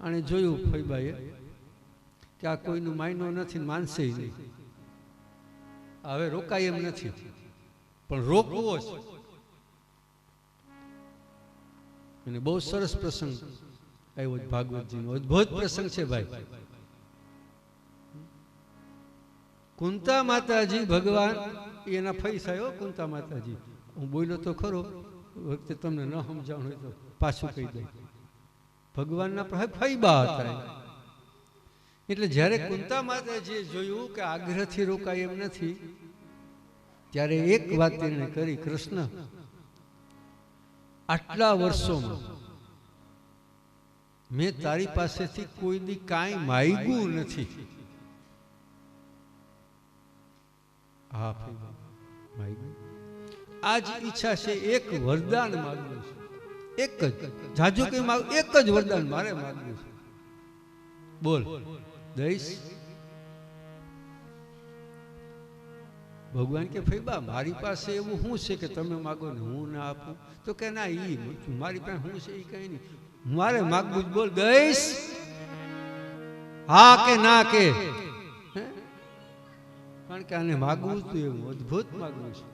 આણે જોયું ફઈબાએ કે આ કોઈનું માયનો નથી, માનશે નહીં, હવે રોકાય એમ નથી, પણ રોકવો છે. અને બહુ સરસ પ્રસંગ આવ્યો ભાગવતજીનો, અદભુત પ્રસંગ છે ભાઈ. કુંતા માતાજી ભગવાન એના ફઈ થયો. કુંતા માતાજી હું બોલ્યો તો ખરો, વખતે તમને ન સમજાણું હોય તો પાછું કહી દઉં. ભગવાનના ફઈબા હતા. એટલે જ્યારે કુંતા માતાજીએ જોયું કે આગ્રહથી રોકાય એમ નથી, ત્યારે એક વાત એને કરી, કૃષ્ણ આટલા વર્ષોમાં મેં તારી પાસેથી કોઈ દી કાંઈ માંગ્યું નથી. હા માંગ્યું. આજ ઈચ્છા છે, એક વરદાન માંગવું છે, એક જ, જાજુ કઈ માંગ, એક જ વરદાન મારે માંગવું છે. બોલ, દઈશ? ભગવાન કે ફઈબા મારી પાસે એવું શું છે કે તમે માગો ને હું ના આપું? તો કે ના, ઈ મારી પાસે શું છે એ કઈ નહીં, મારે માગવું જ. બોલ, દઈશ? હા કે ના કે? કારણ કે આને માગવું જ એવું અદભુત માગવું છે.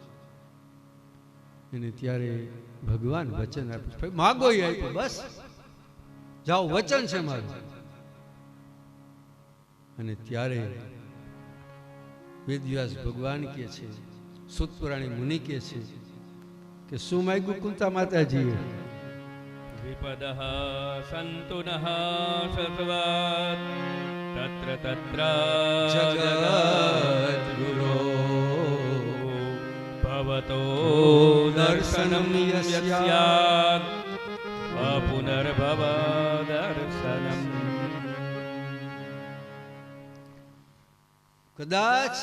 અને ત્યારે ભગવાન વચન આપ્યું, માગો એ આપ્યું, બસ જાઓ, વચન છે મારું. અને ત્યારે વેદવ્યાસ ભગવાન કે છે, સૂતપુરાણી મુનિ કે છે કે શું માગ્યું કુંતા માતાજીએ? વિપદઃ સંતુનઃ સત્વાત તત્ર તત્ર જગદ્ગુરો ભવતો દર્શનમ યસ્યાદ અપુનર્ભવ દર્શનમ. કદાચ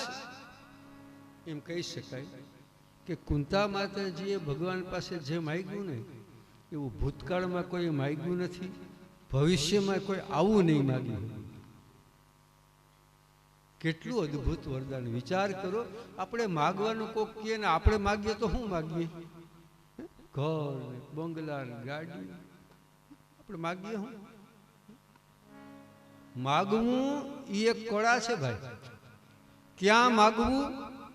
એમ કહી શકાય કે કુંતા માતાજીએ ભગવાન પાસે જે માગ્યું ને એવું ભૂતકાળમાં કોઈ માગ્યું નથી, ભવિષ્યમાં કોઈ આવું નહીં માગ્યું. કેટલું અદભુત વરદાન! વિચાર કરો, આપણે માગવાનું કોક કહે ને આપણે માગીએ તો શું માગીએ? ઘર, બંગલા, ગાડી, આપણે માગીએ શું? માગવું એ એક કળા છે ભાઈ. ક્યાં માગવું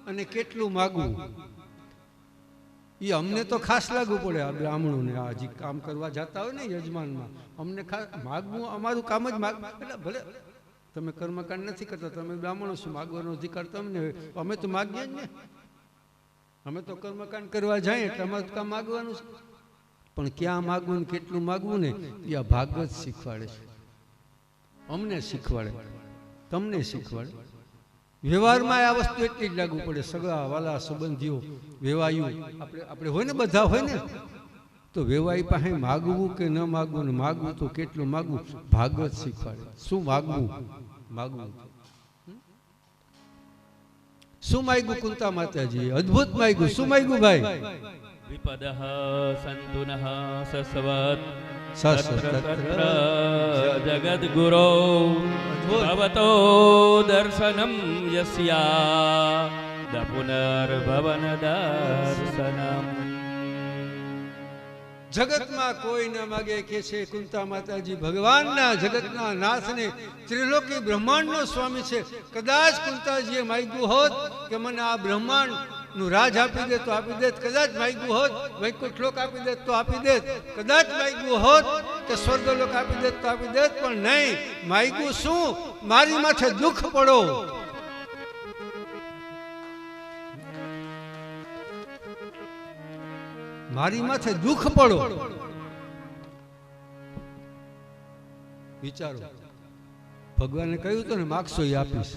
અને કેટલું માગવું એ અમને તો ખાસ લાગવું પડે. આ બ્રાહ્મણોને આ હજી કામ કરવા જતા હોય ને યજમાનમાં, અમને ખાસ માગવું, અમારું કામ જ માગ. એટલે ભલે તમે કર્મકાંડ નથી કરતા, તમે બ્રાહ્મણો છો, માગવાનો અધિકાર તમને હોય, અમે તો માગીએ જ ને. અમે તો કર્મકાંડ કરવા જાય એટલે અમારું કામ માગવાનું છે. પણ ક્યાં માગવું ને કેટલું માગવું ને એ આ ભાગવત શીખવાડે છે, અમને શીખવાડે, તમને શીખવાડે. વ્યવહારમાં આ વસ્તુ એટલી જ લાગુ પડે. સગા વાલા સંબંધીઓ વેવાયું આપણે હોય ને, બધા હોય ને, તો વેવાઈ પાસે માગવું કે ન માગવું ને માગવું તો કેટલું માગવું ભાગવત શીખવાડે. શું માગવું? માગવું શું માગ્યું કુંતા માતાજી? અદભુત માગ્યું. શું માગ્યું ભાઈ? વિપદઃ સંતુનઃ સસ્વત તત્ર જગદ્ગુરો ભવતો દર્શનમ યસ્યા પુનર્ભવન દર્શનમ. જગતમાં કોઈ ન માગે કે છે કુંતા માતાજી ભગવાનના, જગતના નાથને, ત્રિલોકી બ્રહ્માંડનો સ્વામી છે. કદાચ કુંતાજીએ માગ્યું હોત કે મને આ બ્રહ્માંડ નું રાજ આપી દે તો આપી દે, કદાચ માગ્યું હોત વૈકુંઠ લોક આપી દે તો આપી દે, કદાચ માગ્યું હોત કે સ્વર્ગલોક આપી દે તો આપી દે, પણ નહીં. માગ્યું શું? મારી માથે દુઃખ પડો. મારી માથે દુઃખ પડો. વિચારો, ભગવાને કહ્યું તો ને માગશો એ આપીશ.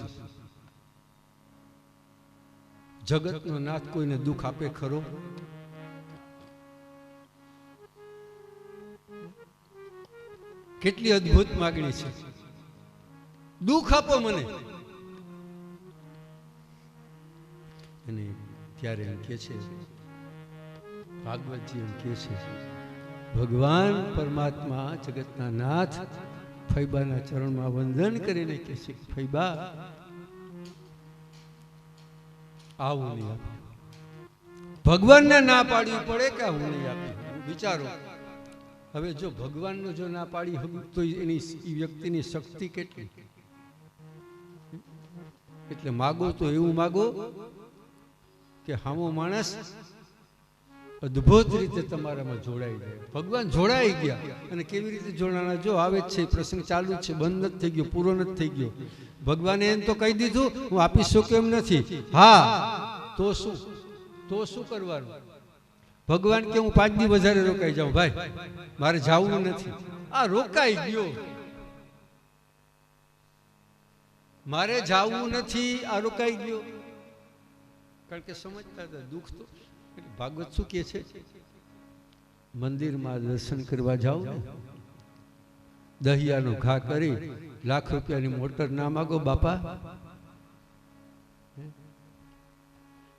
જગતનો નાથ કોઈને દુઃખ આપે ખરો? કેટલી અદ્ભુત માગણી છે, દુઃખ આપો મને. અને ત્યારે એમ કે છે ભાગવતજી, એમ કે છે ભગવાન પરમાત્મા જગતના નાથ ફૈબાના ચરણમાં વંદન કરીને કે છે, ફૈબા આવું નહીં આપે. ભગવાનને ના પાડવી પડે કે આવું નહીં આપે. વિચારો, હવે જો ભગવાનનો જો ના પાડી હગું તો એની એ વ્યક્તિની શક્તિ કેટલી. એટલે માગો તો એવું માગો કે હામો માણસ અદ્ભુત રીતે તમારામાં જોડાઈ જાય. ભગવાન જોડાઈ ગયા. અને કેવી રીતે જોડાણા? જો આવે જ છે, પ્રસંગ ચાલુ જ છે, બંધ નથી થઈ ગયો, પૂરો નથી થઈ ગયો. ભગવાને એમ તો કહી દીધું હું આપી શકું એમ નથી. હા તો શું? તો શું કરવાનું? ભગવાન કે હું 5 દી વધારે રોકાઈ જાઉં, ભાઈ મારે જવું નથી. આ રોકાઈ ગયો, મારે જવું નથી, આ રોકાઈ ગયો. કારણ કે સમજતા હતા દુઃખ તો. ભાગવત શું કહે છે? મંદિરમાં દર્શન કરવા જાઓ ને, દહિયાનો ઘા કરી લાખ રૂપિયાની મોટર ના માગો બાપા.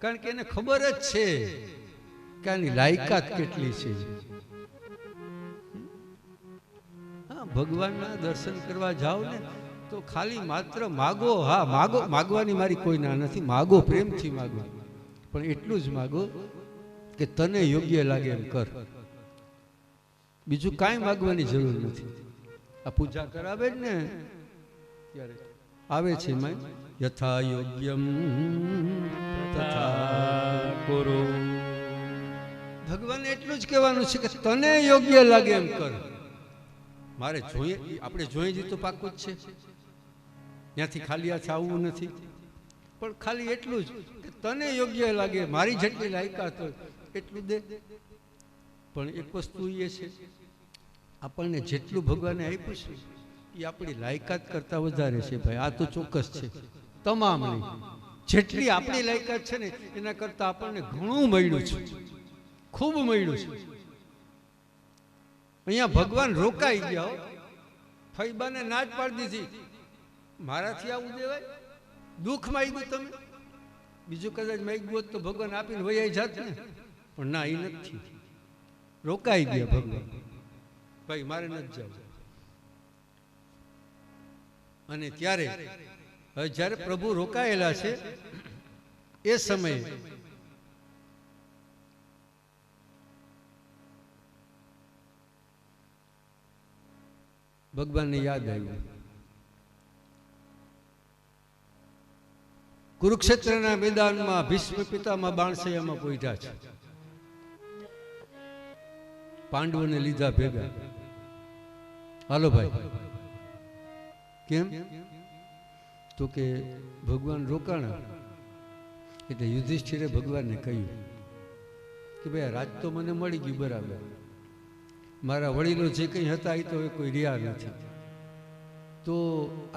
કારણ કે એને ખબર જ છે કે આની લાયકાત કેટલી છે. હા, ભગવાનના દર્શન કરવા જાઓ ને તો ખાલી માત્ર માગો. હા માગો, માગવાની મારી કોઈ ના નથી, માગો, પ્રેમથી માગો, પણ એટલું જ માગો કે તને યોગ્ય લાગે એમ કર. બીજું કાંઈ માગવાની જરૂર નથી. આ પૂજા કરાવે ને ત્યારે આવે છે એમાં યથા યોગ્યમ તથા કુરુ. ભગવાને એટલું જ કહેવાનું છે કે તને યોગ્ય લાગે એમ કર. મારે જોઈએ, આપણે જોઈએ જ તો પાકું જ છે, ત્યાંથી ખાલી હાથે આવવું નથી. પણ ખાલી એટલું જ કે તને યોગ્ય લાગે, મારી જેટલી લાયકાત હોય એટલું દે. પણ એક વસ્તુ એ છે, આપણને જેટલું ભગવાને આપ્યું છે એ આપણી લાયકાત કરતાં વધારે છે ભાઈ. આ તો ચોક્કસ છે. તમામની જેટલી આપણી લાયકાત છે ને એના કરતાં આપણને ઘણું મળ્યું છે, ખૂબ મળ્યું છે. અહીંયા ભગવાન રોકાઈ ગયા. ફૈબાને ના જ પાડી દીધી, મારાથી આવું દેવાય? દુઃખ માંગ્યું તમે, બીજું કદાચ માંગ્યું હોત તો ભગવાન આપીને વૈયા જાત ને. પણ ના, એ નથી. રોકાઈ ગયા ભગવાન, ભાઈ મારે નથી જવું. અને ત્યારે હવે જ્યારે પ્રભુ રોકાયેલા છે એ સમયે ભગવાનને યાદ આવ્યું. કુરુક્ષેત્રના મેદાનમાં ભીષ્મ પિતામાં બાણસૈયામાં પહોંચ્યા છે. પાંડવોને લીધા ભેગા. હાલો ભાઈ. કેમ? તો કે ભગવાન રોકાણા. એટલે યુધિષ્ઠિરે ભગવાનને કહ્યું કે ભાઈ રાજ તો મને મળી ગયું, બરાબર, મારા વડીલો જે કંઈ હતા એ તો હવે કોઈ રહ્યા નથી, તો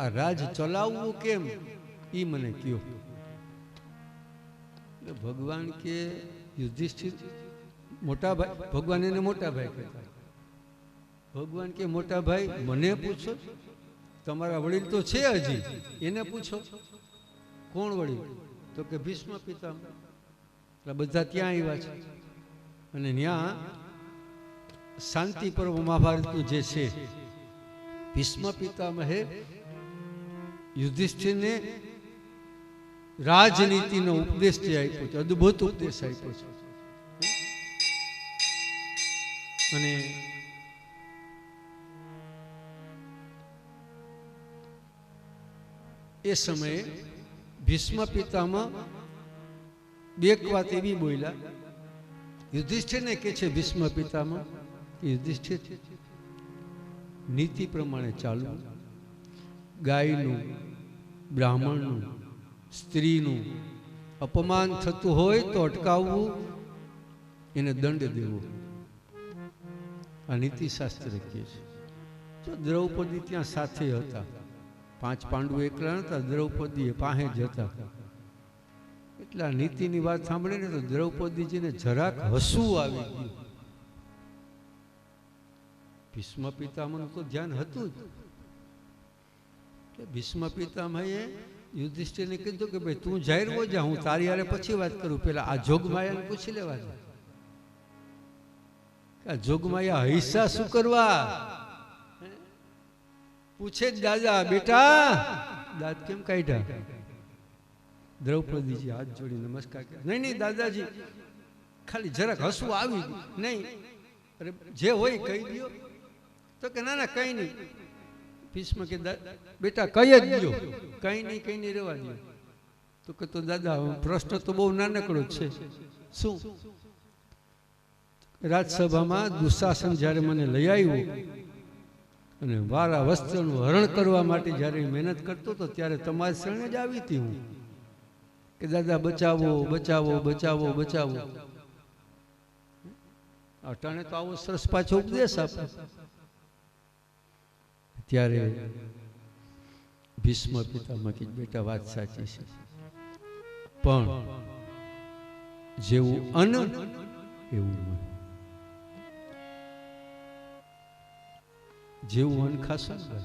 આ રાજ ચલાવવું કેમ એ મને કયો. એટલે ભગવાન કે યુધિષ્ઠિર મોટા ભાઈ, ભગવાન એને મોટા ભાઈ કહેતા. ભગવાન કે મોટા ભાઈ મને પૂછો, તમારા વડીલ તો છે હજી, એને પૂછો. કોણ વડીલ? તો કે ભીષ્મ પિતામહ. એટલે બધા ત્યાં આવ્યા છે. અને ત્યાં શાંતિ પર્વ મહાભારતનું જે છે, ભીષ્મ પિતામહે યુધિષ્ઠિરને રાજનીતિનો ઉપદેશ જે આપ્યો છે, અદ્ભુત ઉપદેશ આપ્યો છે. અને એ સમયે ભીષ્મ પિતામહ એક વાત એવી બોલ્યા યુધિષ્ઠિરને કે છે, ભીષ્મ પિતામહ યુધિષ્ઠિર નીતિ પ્રમાણે ચાલવું, ગાયનું, બ્રાહ્મણનું, સ્ત્રીનું અપમાન થતું હોય તો અટકાવવું, એને દંડ દેવો. આ નીતિશાસ્ત્ર કહે છે. જો દ્રૌપદી ત્યાં સાથે હતા, 5 પાંડવો એકલા નતા, દ્રૌપદી પાસે જ હતા. એટલે આ નીતિની વાત સાંભળીને તો દ્રૌપદીજીને જરાક હસવું આવી ગયું. ભીષ્મ પિતામહનું તો ધ્યાન હતું જ. ભીષ્મ પિતામહે યુધિષ્ઠિરને કીધું કે ભાઈ તું જાહેર જા, હું તારી હારે પછી વાત કરું, પેલા આ જોગમાયાને પૂછી લેવા દે. આ જોગમાયા હૈસા શું કરવા પૂછે જ. દાદા બેટા દાંત કેમ કાઢ્યા? દ્રૌપદીજી હાથ જોડી નમસ્કાર કર્યા. નહીં દાદાજી, ખાલી જરાક હસવું આવી ગયું. નહીં, અરે જે હોય કહી દો. તો કે ના ના કઈ નહીં. ભીષ્મ કે બેટા કઈ જ દો, કઈ નહીં રહેવા દો. તો કે તો દાદા પ્રશ્ન તો બહુ નાનકડો જ છે. શું? રાજસભામાં દુશાસન જ્યારે મને લઈ આવ્યો અને વારા વસ્ત્રનું હરણ કરવા માટે જ્યારે મહેનત કરતો હતો ત્યારે તમારી શરણે જ આવી હતી હું કે દાદા બચાવો બચાવો બચાવો બચાવો. અટાણે તો આવો સરસ પાછો ઉપદેશ આપે. ત્યારે ભીષ્મ પિતામહ કે બેટા વાત સાચી છે, પણ જેવું અન્ન એવું મન. જેવું અન્ન ખાશો ને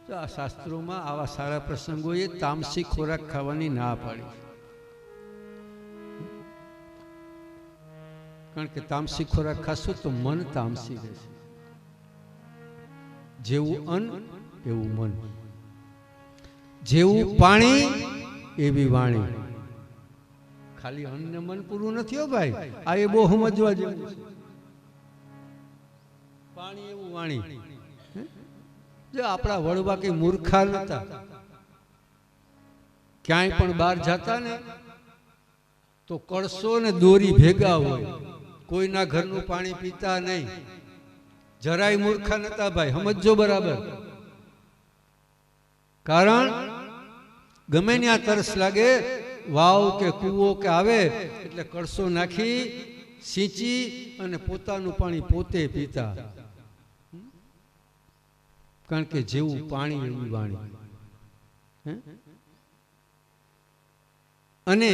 તો આ શાસ્ત્રોમાં આવા સારા પ્રસંગોએ તામસિક ખોરાક ખાવાની ના પાડી. કારણ કે તામસિક ખોરાક ખાશો તો મન તામસી રહેશે. જેવું અન્ન એવું મન, જેવું પાણી એવી વાણી. ખાલી અન્ન ને મન પૂરું નથી હો ભાઈ, આ એ બહુ સમજવા જેવું છે. પાણી એવું વાણી. જો આપણા વડવા કઈ મૂર્ખા નતા, ક્યાંય પણ બહાર જતા ને તો કળસો ને દોરી ભેગા હોય, કોઈના ઘરનું પાણી પીતા નહીં. જરાય મૂર્ખા નતા ભાઈ, સમજો બરાબર. કારણ ગમે ત્યાં તરસ લાગે, વાવ કે કૂવો કે આવે એટલે કળસો નાખી સિંચી અને પોતાનું પાણી પોતે પીતા. કારણ કે જેવું પાણી એવી વાણી. અને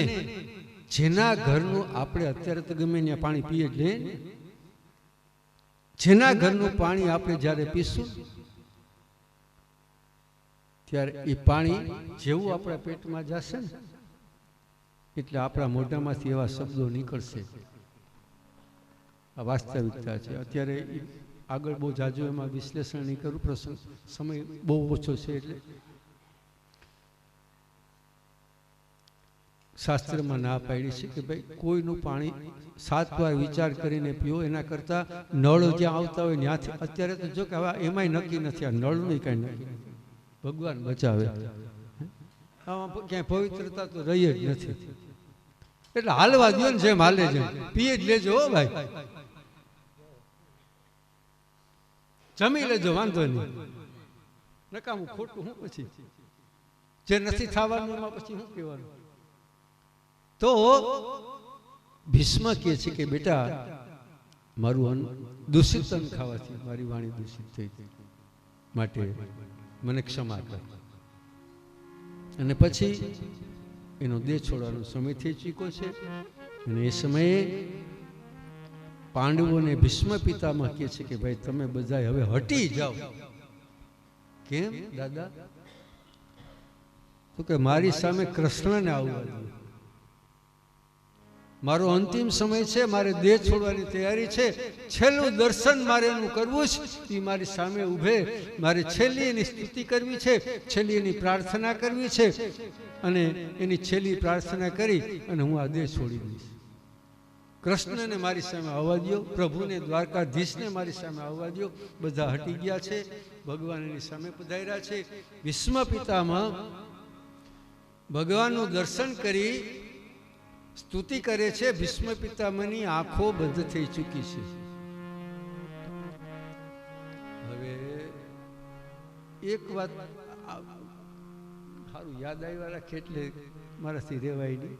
જેના ઘરનું આપણે અત્યારે તો ગમે ત્યાં પાણી પીએ જ લે, જેના ઘરનું પાણી આપણે જ્યારે પીશું ત્યારે એ પાણી જેવું આપણા પેટમાં જશે ને એટલે આપણા મોઢામાંથી એવા શબ્દો નીકળશે. આ વાસ્તવિકતા છે. અત્યારે આગળ બહુ જાજુ એમાં વિશ્લેષણ નહીં કરું, પ્રસંગ સમય બહુ ઓછો છે. એટલે શાસ્ત્રમાં ના પાડી છે કે ભાઈ કોઈનું પાણી 7 વાર વિચાર કરીને પીઓ, એના કરતાં નળ જ્યાં આવતા હોય ત્યાંથી. અત્યારે તો જો કે હવે એમાંય નક્કી નથી, આ નળનું કાંઈ નક્કી નથી. ભગવાન બચાવે. આમાં ક્યાંય પવિત્રતા તો રહી જ નથી. એટલે હાલવા દો ને, જેમ હાલે છે પીએ જ લેજો હો ભાઈ. જમી લેજો, વાંધો નહીં. નકામું ખોટું હું પછી જે નથી થવાનું એમાં પછી શું કહેવાનું. તો ભીષ્મ કહે છે કે બેટા મારું અન્ન દૂષિત અન્ન ખાવાથી મારી વાણી દૂષિત થઈ ગઈ, માટે મને ક્ષમા કર. અને પછી એનો દેહ છોડવાનો સમય થઈ ચૂક્યો છે. અને એ સમયે પાંડવોને ભીષ્મ પિતામહ કહે છે કે ભાઈ તમે બધા હવે હટી જાઓ. કેમ દાદા? તો કે મારી સામે કૃષ્ણને આવવા દો. મારો અંતિમ સમય છે, મારે દેહ છોડવાની તૈયારી છે. છેલ્લું દર્શન મારે એનું કરવું છે. એ મારી સામે ઊભે મારે છેલ્લી એની સ્તુતિ કરવી છે, છેલ્લી એની પ્રાર્થના કરવી છે. અને એની છેલ્લી પ્રાર્થના કરી અને હું આ દેહ છોડી દઈશ. કૃષ્ણને મારી સામે આવવા દો, પ્રભુને દ્વારકાધીશને મારી સામે આવવા દો. બધા હટી ગયા છે, ભગવાન એની સામે પધાર્યા છે. ભીષ્મ પિતામહ ભગવાનનું દર્શન કરી સ્તુતિ કરે છે. ભીષ્મ પિતામહની આંખો બંધ થઈ ચૂકી છે. હવે એક વાત સારું યાદ આવ્યા રાખે એટલે મારાથી રેવાય નહીં.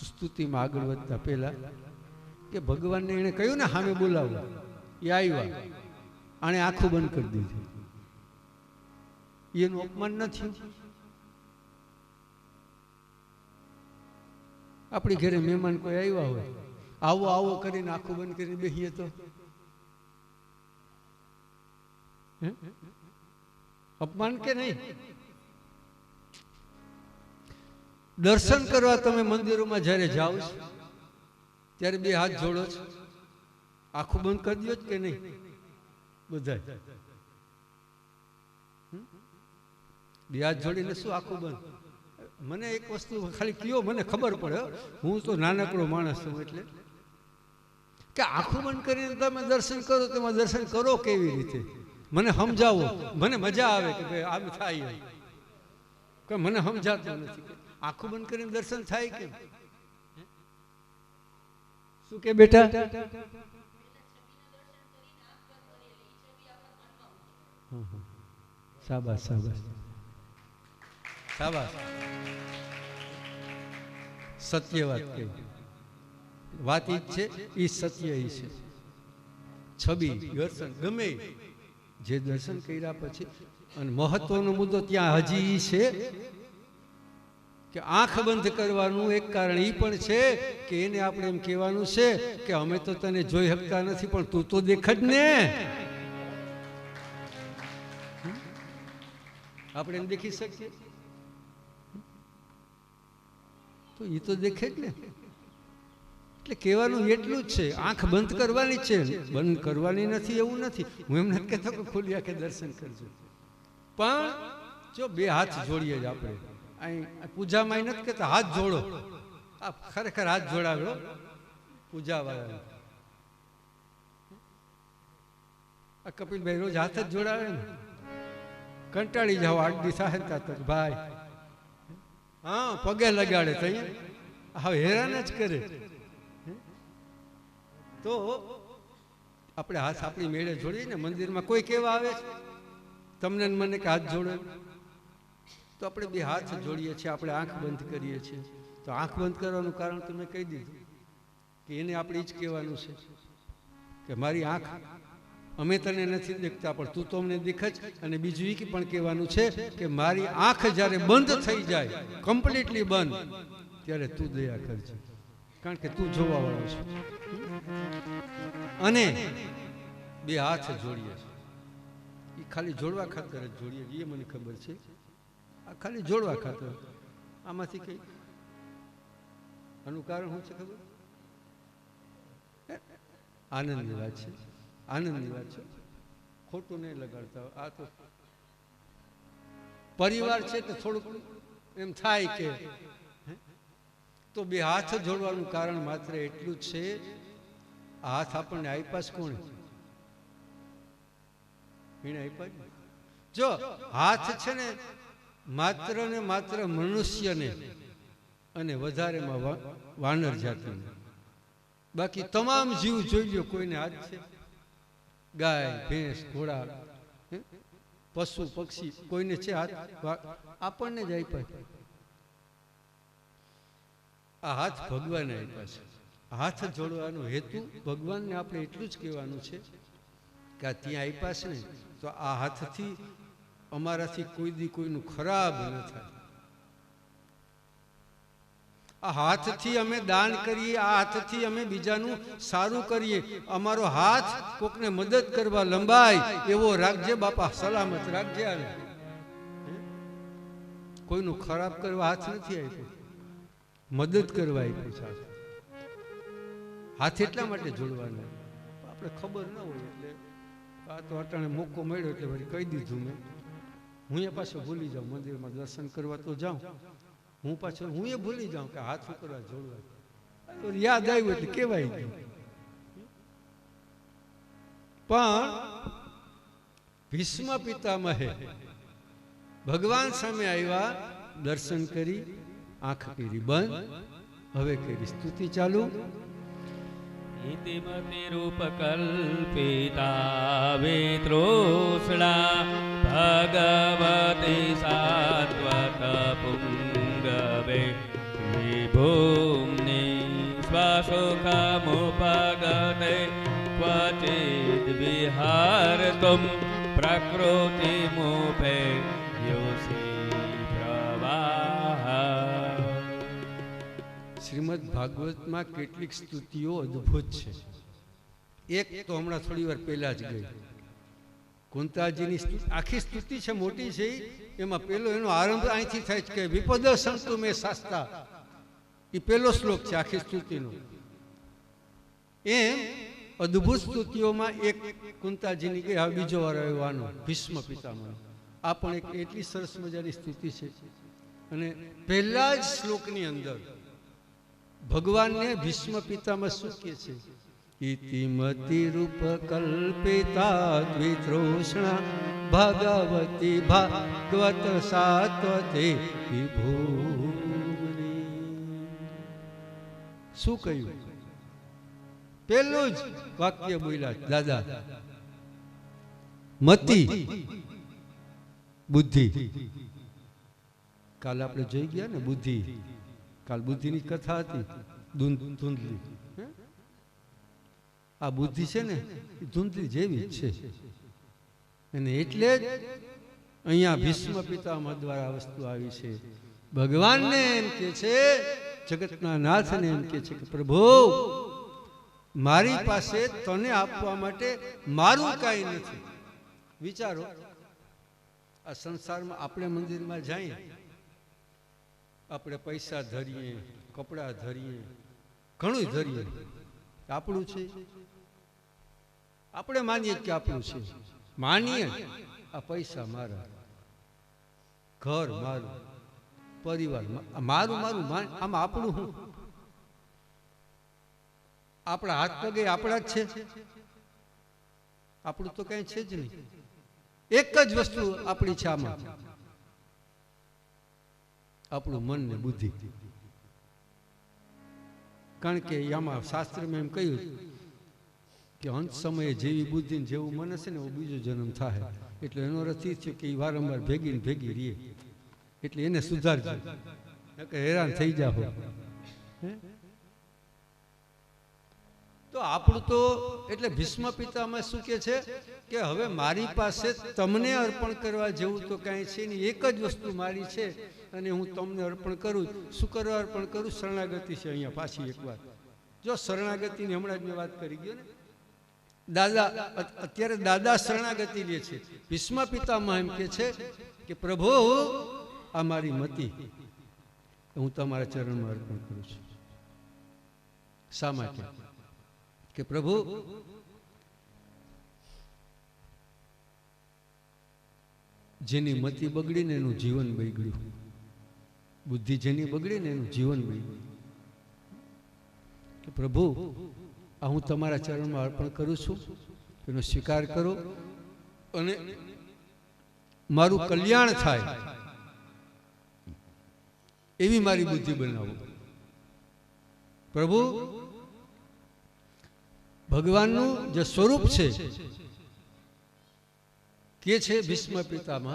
સ્તુતિમાં આગળ વધતા પહેલા કે ભગવાનને એને કહ્યું ને સામે બોલાવો, એ આવ્યા, આણે આંખું બંધ કરી દીધી. એનું અપમાન નથી. આપણી ઘરે મહેમાન કોઈ આવ્યા હોય, આવો આવો કરીને આંખું બંધ કરીને બેસીએ તો અપમાન કે નહીં? દર્શન કરવા તમે મંદિરોમાં જ્યારે જાઓ છો ત્યારે બે હાથ જોડો છો, આંખું બંધ કરી દો કે નહીં? બધા બે હાથ જોડીને શું આંખું બંધ? મને એક વસ્તુ ખાલી કયો, મને ખબર પડે, હું તો નાનકડો માણસ છું, એટલે કે આંખું બંધ કરીને તમે દર્શન કરો, તેમાં દર્શન કરો કેવી રીતે? મને સમજાવો, મને મજા આવે કે ભાઈ આમ થાય, કે મને સમજાતું નથી. આંખું બંધ કરીને દર્શન થાય કેમ? શું કે બેટા? શાબાશ શાબાશ શાબાશ, સત્ય વાત કહી. વાત ઈ છે, ઈ સત્ય ઈ છે. છબી દર્શન ગમે જે દર્શન કર્યા પછી, અને મહત્વનો મુદ્દો ત્યાં હજી ઈ છે કે આંખ બંધ કરવાનું એક કારણ ઈ પણ છે કે એને આપણે એમ કહેવાનું છે કે અમે તો તને જોઈ શકતા નથી, પણ તું તો દેખ જ ને. આપણે એને દેખી શકીએ તો એ તો દેખે જ ને. એટલે કહેવાનું એટલું જ છે, આંખ બંધ કરવાની છે, બંધ કરવાની નથી એવું નથી. હું એમ નથી કહેતો કે ખુલ્લી આંખે દર્શન કરજો, પણ જો બે હાથ જોડીએ જ આપણે. અહીં પૂજામાં નથી કહેતા હાથ જોડો, આ ખરેખર હાથ જોડાવ્યો પૂજા વાળા. આ કપિલભાઈ રોજ હાથ જ જોડાવે ને, કંટાળી જાઓ 8 દિવસ થાય તક ભાઈ, હા પગે લગાડે તો હવે હેરાન જ કરે. તો આપણે હાથ આપણી મેળે જોડીએ ને. મંદિરમાં કોઈ કેવા આવે તમને મને કે હાથ જોડે, તો આપણે બે હાથ જોડીએ છીએ, આપણે આંખ બંધ કરીએ છીએ. તો આંખ બંધ કરવાનું કારણ તમે કહી દીધું કે એને આપણે જ કહેવાનું છે કે મારી આંખ, અમે તને નથી દેખતા પણ તું તો અમને દેખ જ. અને બીજું એ પણ કહેવાનું છે કે મારી આંખ જ્યારે બંધ થઈ જાય, કમ્પ્લીટલી બંધ, ત્યારે તું દયા કરજે, કારણ કે તું જોવા વાળો છે. અને બે હાથ જોડીએ છીએ, એ ખાલી જોડવા ખાતર જ જોડીએ, એ મને ખબર છે. આ ખાલી જોડવા ખાતર. આમાંથી કઈ આનું કારણ શું છે ખબર? આનંદની વાત છે, આનંદની વાત છે, ખોટું નહીં લગાડતા. આ તો પરિવાર છે તો થોડુંક એમ થાય કે, તો બે હાથ જોડવાનું કારણ માત્ર એટલું જ છે. આ હાથ આપણને આપ્યા કોણે? એને આપ્યા. જો હાથ છે ને માત્ર ને માત્ર મનુષ્યને અને વધારેમાં વાનર જાતિને, બાકી તમામ જીવ જોઈ લો કોઈને હાથ છે? ગાય ભેંસ ઘોડા પશુ પક્ષી કોઈને છે હાથ? આપણને જ આપ્યા. આ હાથ ભગવાને આપ્યા છે. હાથ જોડવાનો હેતુ ભગવાનને આપણે એટલું જ કહેવાનું છે કે આ ત્યાં આપ્યા છે ને, તો આ હાથથી અમારાથી કોઈ દી કોઈનું ખરાબ ન થાય. આ હાથથી અમે દાન કરીએ, આ હાથથી અમે બીજાનું સારું કરીએ. અમારો હાથ કોકને મદદ કરવા લંબાય એવો રાખજે બાપા, સલામત રાખજે. આને કોઈનું ખરાબ કરવા હાથ નથી આપ્યો, મદદ કરવા આપ્યો છે. હાથ એટલા માટે જોડવાનો આપણે ખબર ન હોય એટલે આ તો અટાણે મોકો મળ્યો એટલે વળી કહી દીધું મેં. હું એ પાછો ભૂલી જાઉં, મંદિરમાં દર્શન કરવા તો જાઉં, હું પાછો હું એ ભૂલી જાઉં કે હાથ કરવા જોડવા. યાદ આવ્યું એટલે કેવાય ગયું. પણ ભીષ્મ પિતામહે ભગવાન સામે આવ્યા, દર્શન કરી, આંખ કરી બંધ, હવે કરી સ્તુતિ ચાલુ. ઇતિમતિરૂપકલ્પિતા વેત્રોષ્ણા ભગવતે સાત્વત પુંગવે વિભૂમ્ને સ્વસુખમુપગતે ક્વચિદ વિહારતુમ પ્રકૃતિમુપે યોસી પ્રવાહ. શ્રીમદ ભાગવતમાં કેટલીક સ્તુતિઓ અદ્ભુત છે. એક તો હમણાં થોડી વાર પહેલા જ ગઈ, કુંતાજીની આખી સ્તુતિ છે, મોટી છે. એમાં પેલો એનો આરંભ અહીંથી થાય છે કે વિપદ સંતુ મે શાસ્તા, એ પેલો શ્લોક છે આખી સ્તુતિનો. એમ અદ્ભુત સ્તુતિઓમાં એક કુંતાજીની ગઈ, હવે બીજો વાર આવ્યો ભીષ્મ પિતામહ. આ પણ એક એટલી સરસ મજાની સ્તુતિ છે. અને પહેલા જ શ્લોકની અંદર ભગવાનને ભીષ્મ પિતામહ શું કહે છે ઇતિમતિ રૂપ કલ્પિતા દ્વિતૃષ્ણા ભગવતી ભાગવત સાત્વતે વિભૂમિ. શું કહ્યું? પેલું જ વાક્ય બોલ્યા દાદા, મતિ બુદ્ધિ. કાલ આપણે જોઈ ગયા ને બુદ્ધિ, કાલ બુદ્ધિની કથા હતી ધૂંધલી. આ બુદ્ધિ છે ને એ ધૂંધલી જેવી જ છે. અને એટલે જ અહીંયા ભીષ્મ પિતામહ દ્વારા વસ્તુ આવી છે. ભગવાનને એમ કે છે, જગતના નાથને એમ કે છે કે પ્રભુ મારી પાસે તને આપવા માટે મારું કાંઈ નથી. વિચારો, આ સંસારમાં આપણે મંદિરમાં જઈએ, આપણે પૈસા ધરીએ, કપડાં ધરીએ, ઘણું ધરીએ, આપણું છે. આપણે માનીએ કે આપણું છે, માનીએ આ પૈસા મારા, ઘર મારું, પરિવાર મારું મારું, આમાં આપણું શું? આપણા હાથ પગે આપણા જ છે, આપણું તો કઈ છે જ નહીં. એક જ વસ્તુ આપણી છે આમાં, આપણું મન ને બુદ્ધિ. કારણ કે આમાં શાસ્ત્રમાં એમ કહ્યું કે અંત સમયે જેવી બુદ્ધિ જેવું મન હશે ને એવો બીજો જન્મ થાય. એટલે એનો અર્થ એ છે કે એ વારંવાર ભેગી ને ભેગી રહીએ. એટલે એને સુધારજો, હેરાન થઈ જાઓ. તો આપણું તો એટલે ભીષ્મ પિતામહ શું કે છે કે હવે મારી પાસે તમને અર્પણ કરવા જેવું તો કાંઈ છે નહીં. એક જ વસ્તુ મારી છે અને હું તમને અર્પણ કરું. શું કરવા અર્પણ કરું? શરણાગતિ છે. અહીંયા પાછી એક વાત જો, શરણાગતિની હમણાં જ મેં વાત કરી ગયો ને. દાદા અત્યારે દાદા શરણાગતિ લે છે. ભીષ્મ પિતામહ એમ કે છે કે પ્રભુ આ મારી મતિ હું તમારા ચરણમાં અર્પણ કરું છું. શા માટે? કે પ્રભુ જેની મતિ બગડીને એનું જીવન બગડ્યું, બુદ્ધિ જેની બગડીને એનું જીવન બગડ્યું. કે પ્રભુ આ હું તમારા ચરણમાં અર્પણ કરું છું, એનો સ્વીકાર કરો અને મારું કલ્યાણ થાય એવી મારી બુદ્ધિ બનાવો. પ્રભુ ભગવાનનું જે સ્વરૂપ છે કે છે ભીષ્મ પિતામહ,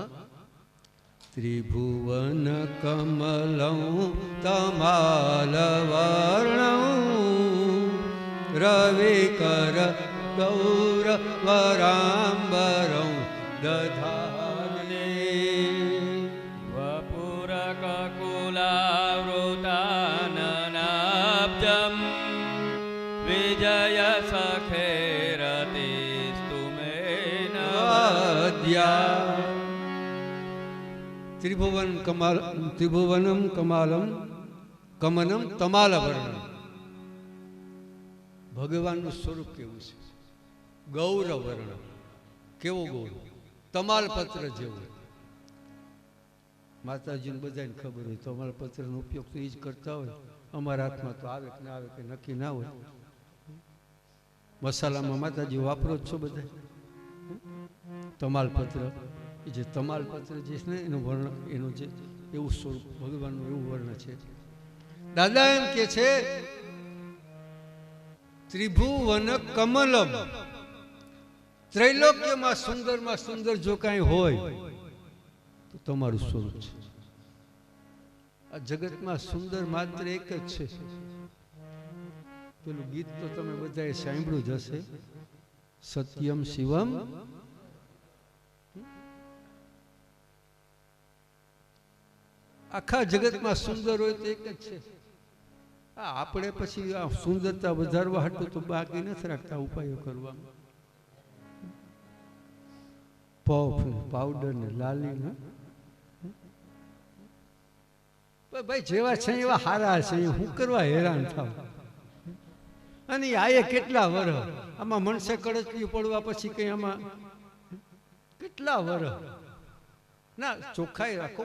ત્રિભુવન કમલં તમાલ વર્ણં રવિકર ગૌરવરાંબરં દધાને વપુરકકુલાવૃતાનનાબ્જં વિજય સખેરતિસ્તુમેન વદ્યા. ત્રિભુવન કમાલ, ત્રિભુવનમ કમાલમ કમનમ તમાલવર્ણમ. ભગવાનનું સ્વરૂપ કેવું છે? ગૌરવ વર્ણ. કેવો ગૌરવ? તમાલપત્ર જેવું. માતાજીને બધાને ખબર હોય તમાલપત્રનો ઉપયોગ તો એ જ કરતા હોય. અમારા હાથમાં તો આવે કે ના આવે કે નક્કી ના હોય. મસાલામાં માતાજી વાપરો જ છો બધા તમાલપત્ર. એ જે તમાલપત્ર જે છે ને એનું વર્ણ, એનું જે એવું સ્વરૂપ ભગવાનનું એવું વર્ણ છે. દાદા એમ કે છે ત્રિભુવન કમલમ. ત્રૈલોક્યમાં સુંદરમાં સુંદર જો કાંઈ હોય તો તમારું સ્વરૂપ છે. આ જગતમાં સુંદર માત્ર એક જ છે. પેલું ગીત તો તમે બધાએ સાંભળ્યું જ હશે, સત્યમ શિવમ. આખા જગતમાં સુંદર હોય તો એક જ છે. આપણે પછી આ સુંદરતા વધારવા હાટું તો બાકી નથી રાખતા ઉપાયો કરવા. પફ પાવડર ને લાલી ને ભાઈ જેવા છે એવા હારા છે, હું કરવા હેરાન થાવ. અને આ કેટલા વરહ આમાં મનસે કડચલી પડવા પછી કઈ આમાં કેટલા વરહ ના ચોખ્ખાઈ રાખો,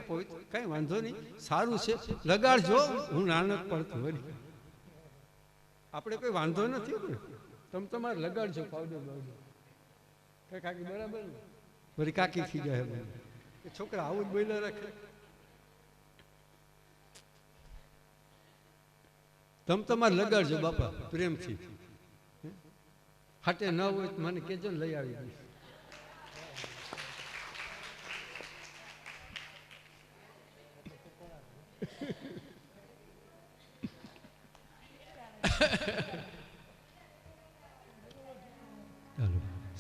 કઈ વાંધો નહીં, સારું છે લગાડજો. હું નાનક પડતો વળી આપણે કોઈ વાંધો નથી. તમે તમારે લગાડજો પાવડર બાવડર. કઈ કાકી બરાબર ને? વળી કાકી થઈ જાય મને એ છોકરા આવું જ બોલ્યા રાખે. તમે તમારે લગાડજો બાપા પ્રેમથી. હાટે ન હોય તો મને કેજો ને લઈ આવી દઈશ.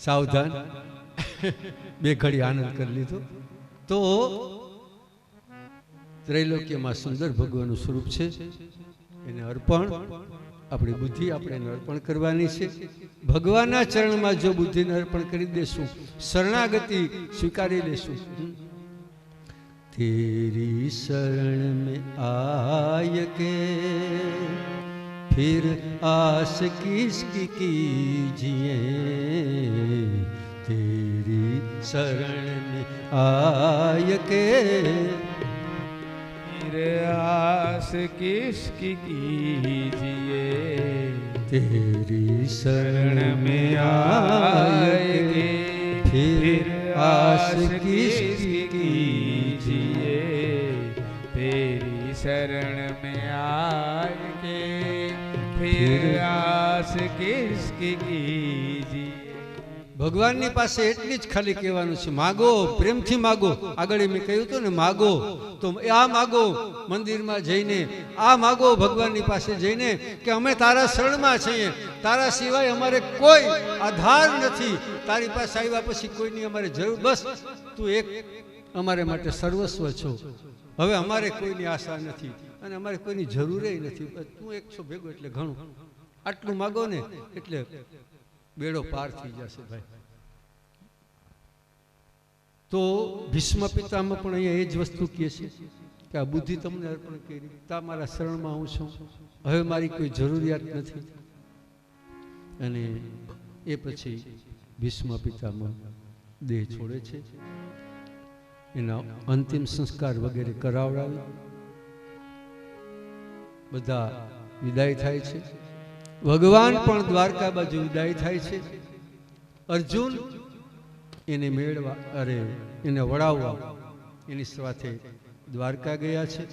સાવધાન. બે ઘડી આનંદ કરી લીધો. તો ત્રૈલોક્યમાં સુંદર ભગવાનનું સ્વરૂપ છે, એને અર્પણ આપણી બુદ્ધિ આપણે એને અર્પણ કરવાની છે. ભગવાનના ચરણમાં જો બુદ્ધિને અર્પણ કરી દેશું, શરણાગતિ સ્વીકારી લેશું. તેરી શરણ में आय के फिर आस किसकी कीजिए, तेरी शरण में आय के फिर आस किसकी कीजिए, तेरी शरण में आय के फिर आस किसकी कीजिए, तेरी शरण में आय के फिर आस किसकी कीजिए. ભગવાનની પાસે એટલી જ ખાલી કહેવાનું છે, માગો, પ્રેમથી માગો. આગળ મેં કહ્યું હતું ને, માગો તો આ માગો મંદિરમાં જઈને, આ માગો ભગવાનની પાસે જઈને કે અમે તારા શરણમાં છીએ, તારા સિવાય અમારે કોઈ આધાર નથી, તારી પાસે આવ્યા પછી કોઈની અમારે જરૂર, બસ તું એક અમારે માટે સર્વસ્વ છો, હવે અમારે કોઈની આશા નથી અને અમારે કોઈની જરૂરે નથી, તું એક છો ભેગો એટલે ઘણું. આટલું માગો ને એટલે બેડો પાર થઈ જશે ભાઈ. તો ભીષ્મ પિતામહ પણ અહીંયા એ જ વસ્તુ કહે છે કે આ બુદ્ધિ તમને અર્પણ કરી, તા મારા શરણમાં હું છું, હવે મારી કોઈ જરૂરિયાત નથી. અને એ પછી ભીષ્મ પિતામહ દેહ છોડે છે, એના અંતિમ સંસ્કાર વગેરે કરાવડાવી બધા વિદાય થાય છે. ભગવાન પણ દ્વારકા બાજુ વિદાય થાય છે. અર્જુન એને મેળવા, અરે એને વળાવવા એની સાથે દ્વારકા ગયા છે.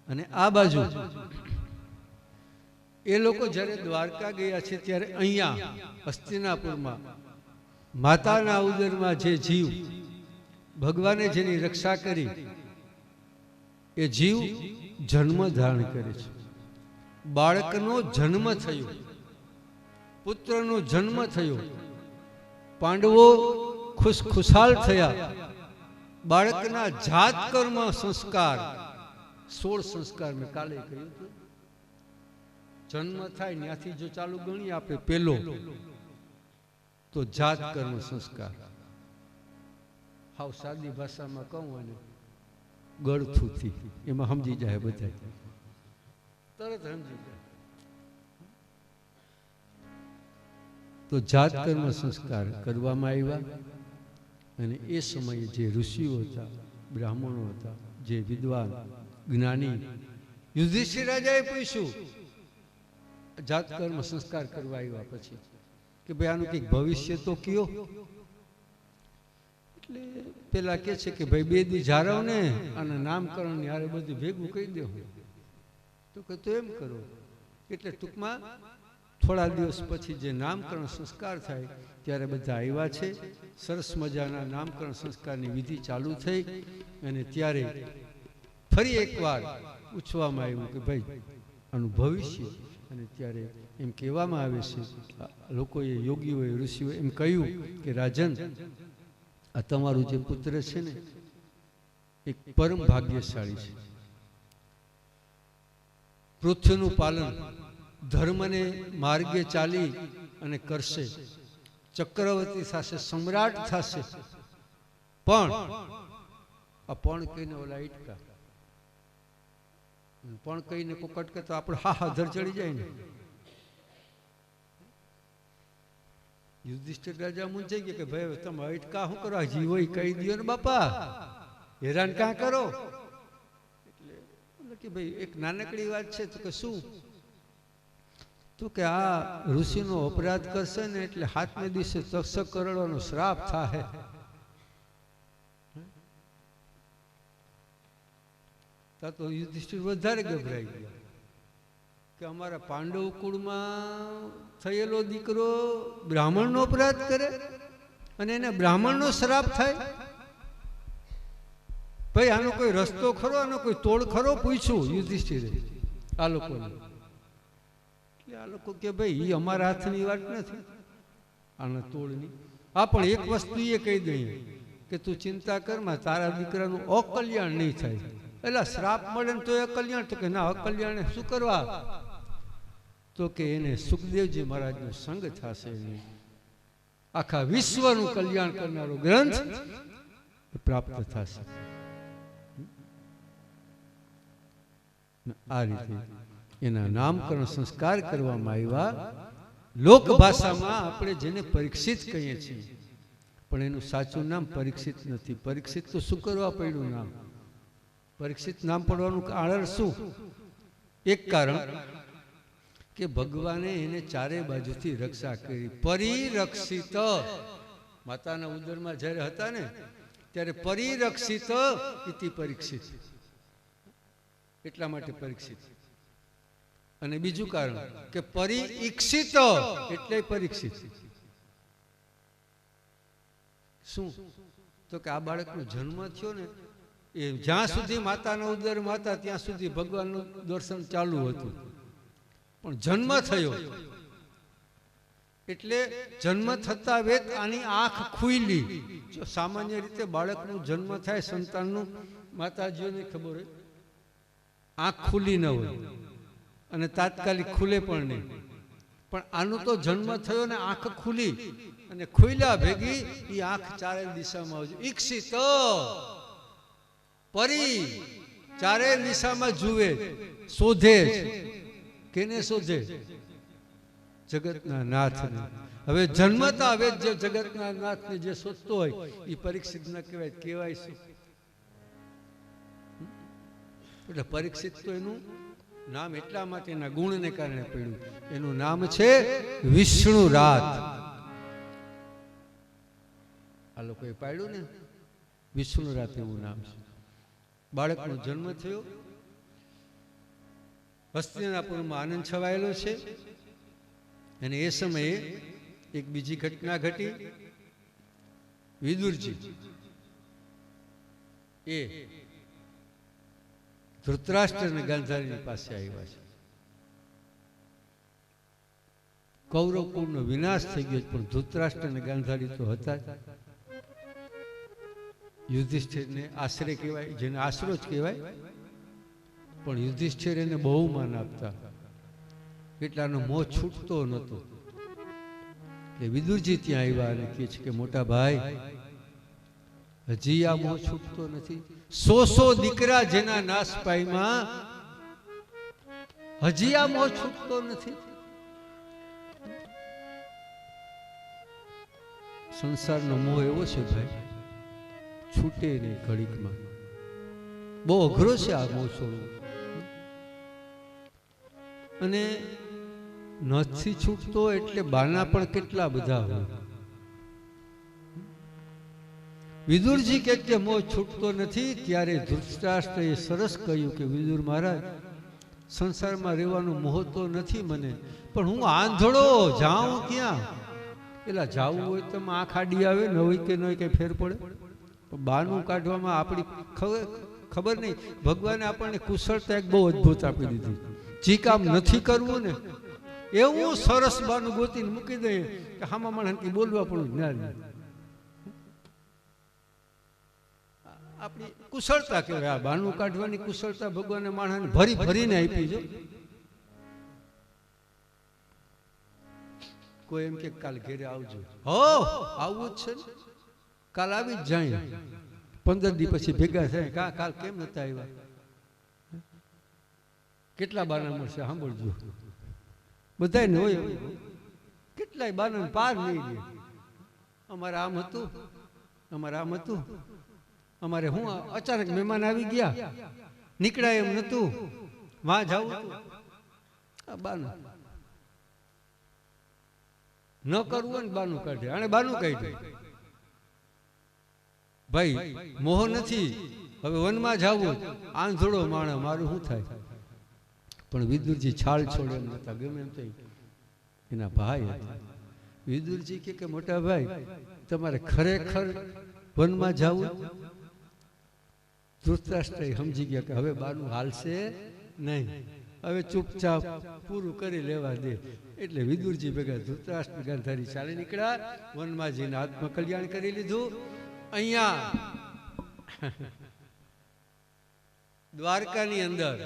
અને આ બાજુ એ લોકો જ્યારે દ્વારકા ગયા છે ત્યારે અહીંયા હસ્તિનાપુરમાં માતાના ઉદરમાં જે જીવ ભગવાને જેની રક્ષા કરી, એ જીવ જન્મ ધારણ કરે છે. બાળકનો જન્મ થયો, પુત્રનો જન્મ થયો, પાંડવો ખુશખુશાલ થયા. બાળકના જાત કર્મ સંસ્કાર 16 સંસ્કાર મેં કાલે કહ્યું હતું. જન્મ થાય ત્યાંથી જો ચાલુ ગણીએ આપણે પેલો તો જાત કર્મ સંસ્કાર, હાવ સાદી ભાષામાં કહું અને ગળથુથી એમાં સમજી જાય બધા, તરત સમજી જાય. તો જાત કર્મ સંસ્કાર કરવામાં આવ્યા. અને એ સમયે જે ઋષિઓ હતા, બ્રાહ્મણો હતા, જે વિદ્વાન જ્ઞાની, યુધિષ્ઠિર રાજાએ પૂછ્યું જાત કર્મ સંસ્કાર કરવા આવ્યા પછી કે ભાઈ આનું કંઈક ભવિષ્ય તો કયો. એટલે પેલા કે છે કે ભાઈ 2 દી જાળવ ને અને નામકરણ યારે બધું ભેગું કહી દેવું. તો કે તો એમ કરો. એટલે ટૂંકમાં થોડા દિવસ પછી જે નામકરણ સંસ્કાર થાય ત્યારે બધા આવ્યા છે. સરસ મજાના નામકરણ સંસ્કારની વિધિ ચાલુ થઈ. અને ત્યારે ફરી એકવાર પૂછવામાં આવ્યું કે ભાઈ આનું ભવિષ્ય. અને ત્યારે એમ કહેવામાં આવે છે, લોકોએ, યોગીઓએ, ઋષિઓએ એમ કહ્યું કે રાજન, આ તમારું જે પુત્ર છે ને એક પરમ ભાગ્યશાળી છે. પૃથ્વીનું પાલન ધર્મને માર્ગે ચાલી અને કરશે, ચક્રવર્તી થશે, સમ્રાટ થશે. પણ આ પણ કહીને ઓલા ઈટકા, પણ કહીને કોકટકે તો આપણે હા ધર ચડી જાય ને. યુધિષ્ઠિર રાજા મૂંઝાઈ ગયા કે ભાઈ તમે ઈટકા શું કરો, જીવો કહી દો ને બાપા, હેરાન કાં કરો. એટલે કે ભાઈ એક નાનકડી વાત છે. તો કે શું? તો કે આ ઋષિનો અપરાધ કરશે ને એટલે 7મે દિવસે તક્ષક કરડવાનો શ્રાપ થાય. તો યુધિષ્ઠિર વધારે ગભરાઈ ગયા કે અમારા પાંડવ કુળમાં થયેલો દીકરો બ્રાહ્મણનો અપરાધ કરે અને એને બ્રાહ્મણનો શ્રાપ થાય. ભાઈ આનો કોઈ રસ્તો ખરો, આનો કોઈ તોડ ખરો? પૂછ્યું યુધિષ્ઠિરે આ લોકોને. આ લોકો કે ભાઈ એ અમારા હાથની વાત નથી આના તોડની. આ પણ એક વસ્તુ એ કહી દઈએ કે તું ચિંતા કરમાં, તારા દીકરાનું અકલ્યાણ નહીં થાય. એટલે શ્રાપ મળે ને તો એ કલ્યાણ? તો કે ના, અકલ્યાણ શું કરવા? તો કે એને સુખદેવજી મહારાજનો સંગ થશે, આખા વિશ્વનું કલ્યાણ કરનારો ગ્રંથ પ્રાપ્ત થશે. આ રીતે એના નામકરણ સંસ્કાર કરવામાં આવ્યા. લોક ભાષામાં આપણે જેને પરીક્ષિત કહીએ છીએ, પણ એનું સાચું નામ પરીક્ષિત નથી. પરીક્ષિત તો શું કરવા પડ્યું નામ? પરીક્ષિત નામ પડવાનું કારણ શું? એક કારણ કે ભગવાને એને ચારે બાજુથી રક્ષા કરી. પરિરક્ષિત, માતાના ઉદરમાં જ્યારે હતા ને ત્યારે પરિરક્ષિત ઇતિ પરીક્ષિત, એટલા માટે પરીક્ષિત. અને બીજું કારણ કે પરિઈક્ષિત એટલે પરીક્ષિત. શું? તો કે આ બાળકનો જન્મ થયો ને એ જ્યાં સુધી માતાના ઉદરમાં હતા ત્યાં સુધી ભગવાનનું દર્શન ચાલુ હતું, પણ જન્મ થયો એટલે જન્મ થતા વેત આની આંખ ખુલી. જો સામાન્ય રીતે બાળકનું જન્મ થાય સંતાનનું, માતાજીઓને ખબર હોય આંખ ખુલી ન હોય અને તાત્કાલિક ખુલે પણ નહીં, પણ આનું તો જન્મ થયો ને આંખ ખુલી, અને ખુલ્યા ભેગી એ આંખ ચારે દિશામાં આવજો. ઈક્ષિત પરી ચારે દિશામાં જુએ, શોધે છે. કેને શોધે? જગતના નાથને. હવે જન્મતા હવે જે જગતના નાથને જે શોધતો હોય એ પરીક્ષિત ન કહેવાય. કહેવાય શું? એટલે પરીક્ષિત તો એનું નામ એટલા માટે એના ગુણને કારણે પડ્યું. એનું નામ છે વિષ્ણુ રાત. આ લોકોએ પાડ્યું ને વિષ્ણુ રાત, એવું નામ છે. બાળકનો જન્મ થયો, હસ્તિનાપુરમાં આનંદ છવાયેલો છે. અને એ સમયે એક બીજી ઘટના ઘટી. વિદુરજી એ ધૃતરાષ્ટ્ર અને ગાંધારીની પાસે આવ્યા છે. કૌરવ કુળનો વિનાશ થઈ ગયો, પણ ધૃતરાષ્ટ્ર અને ગાંધારી તો હતા જ. યુધિષ્ઠિરને આશરે કહેવાય, જેને આશરો જ કહેવાય, પણ યુધિષ્ઠિર એને બહુ માન આપતા, એટલાનો મોહ છૂટતો નહોતો. એટલે વિદુરજી ત્યાં આવ્યા અને કહે છે કે મોટા ભાઈ, હજી આ મોહ છૂટતો નથી. 100 દીકરા જેના નાશ પાયમાં હજી આ મોહ છૂટતો નથી. સંસારનો મોહ એવો છે ભાઈ, છૂટે નહીં ઘડીકમાં. બહુ અઘરો છે આ મોહ છોડવો. અને નથી છૂટતો એટલે બાના પણ કેટલા બધા હોય. વિદુરજી કે મોહ છૂટતો નથી, ત્યારે ધૃતરાષ્ટ્રએ સરસ કહ્યું કે વિદુર મહારાજ, સંસારમાં રહેવાનો મોહ તો નથી મને, પણ હું આંધળો જાઉં ક્યાં? પેલા જાવું હોય તો આંખ આડી આવે, ન હોય કે ન હોય કઈ ફેર પડે. બાનું કાઢવામાં આપણી ખબર નહીં. ભગવાને આપણને કુશળતા એક બહુ અદભુત આપી દીધી. જે કામ નથી કરવું ને એવું સરસ બાનું ગોતીને મૂકી દઈએ કે હામા માણસ બોલવા પણ જ્ઞાન. આપણી કુશળતા કહેવાય. આ બાનું કાઢવાની કુશળતા ભગવાને માણસને ભરી ભરીને આપી. જો કોઈ એમ કે કાલ ઘેરે આવજો, હો આવું જ છે, કાલ આવી જ જાય. 15 દી પછી ભેગા થાય, કા કાલ કેમ નતા આવ્યા? કેટલા બાના મળશે સાંભળજો. બધાને હોય, કેટલાય બાના પાર નહીં લે. અમારે આમ હતું, અમારે આમ હતું, અમારે હું અચાનક મહેમાન આવી ગયા, નીકળાય એમ નતું, વાં જવું. આ બાના ન કરવું હોય ને બાનું કાઢે. આને બાનું કાઢ્યું, ભાઈ મોહ નથી, હવે વનમાં જવું, આંધળો માણસ મારું શું થાય? પણ વિદુરજી છાળ છોડે એમ નતા, ગમે એમ થઈ એના ભાઈ હતા. વિદુરજી કે મોટા ભાઈ તમારે ખરેખર વનમાં જવું? ધૃતરાષ્ટ્ર સમજી ગયા કે હવે બાનું હાલશે નહીં, હવે ચૂપચાપ પૂરું કરી લેવા દે. એટલે વિદુરજી ભેગા ધૃતરાષ્ટ્ર ગાંધારી ચાલી નીકળ્યા, વનમાં જઈને આત્મકલ્યાણ કરી લીધું. અહીંયા દ્વારકાની અંદર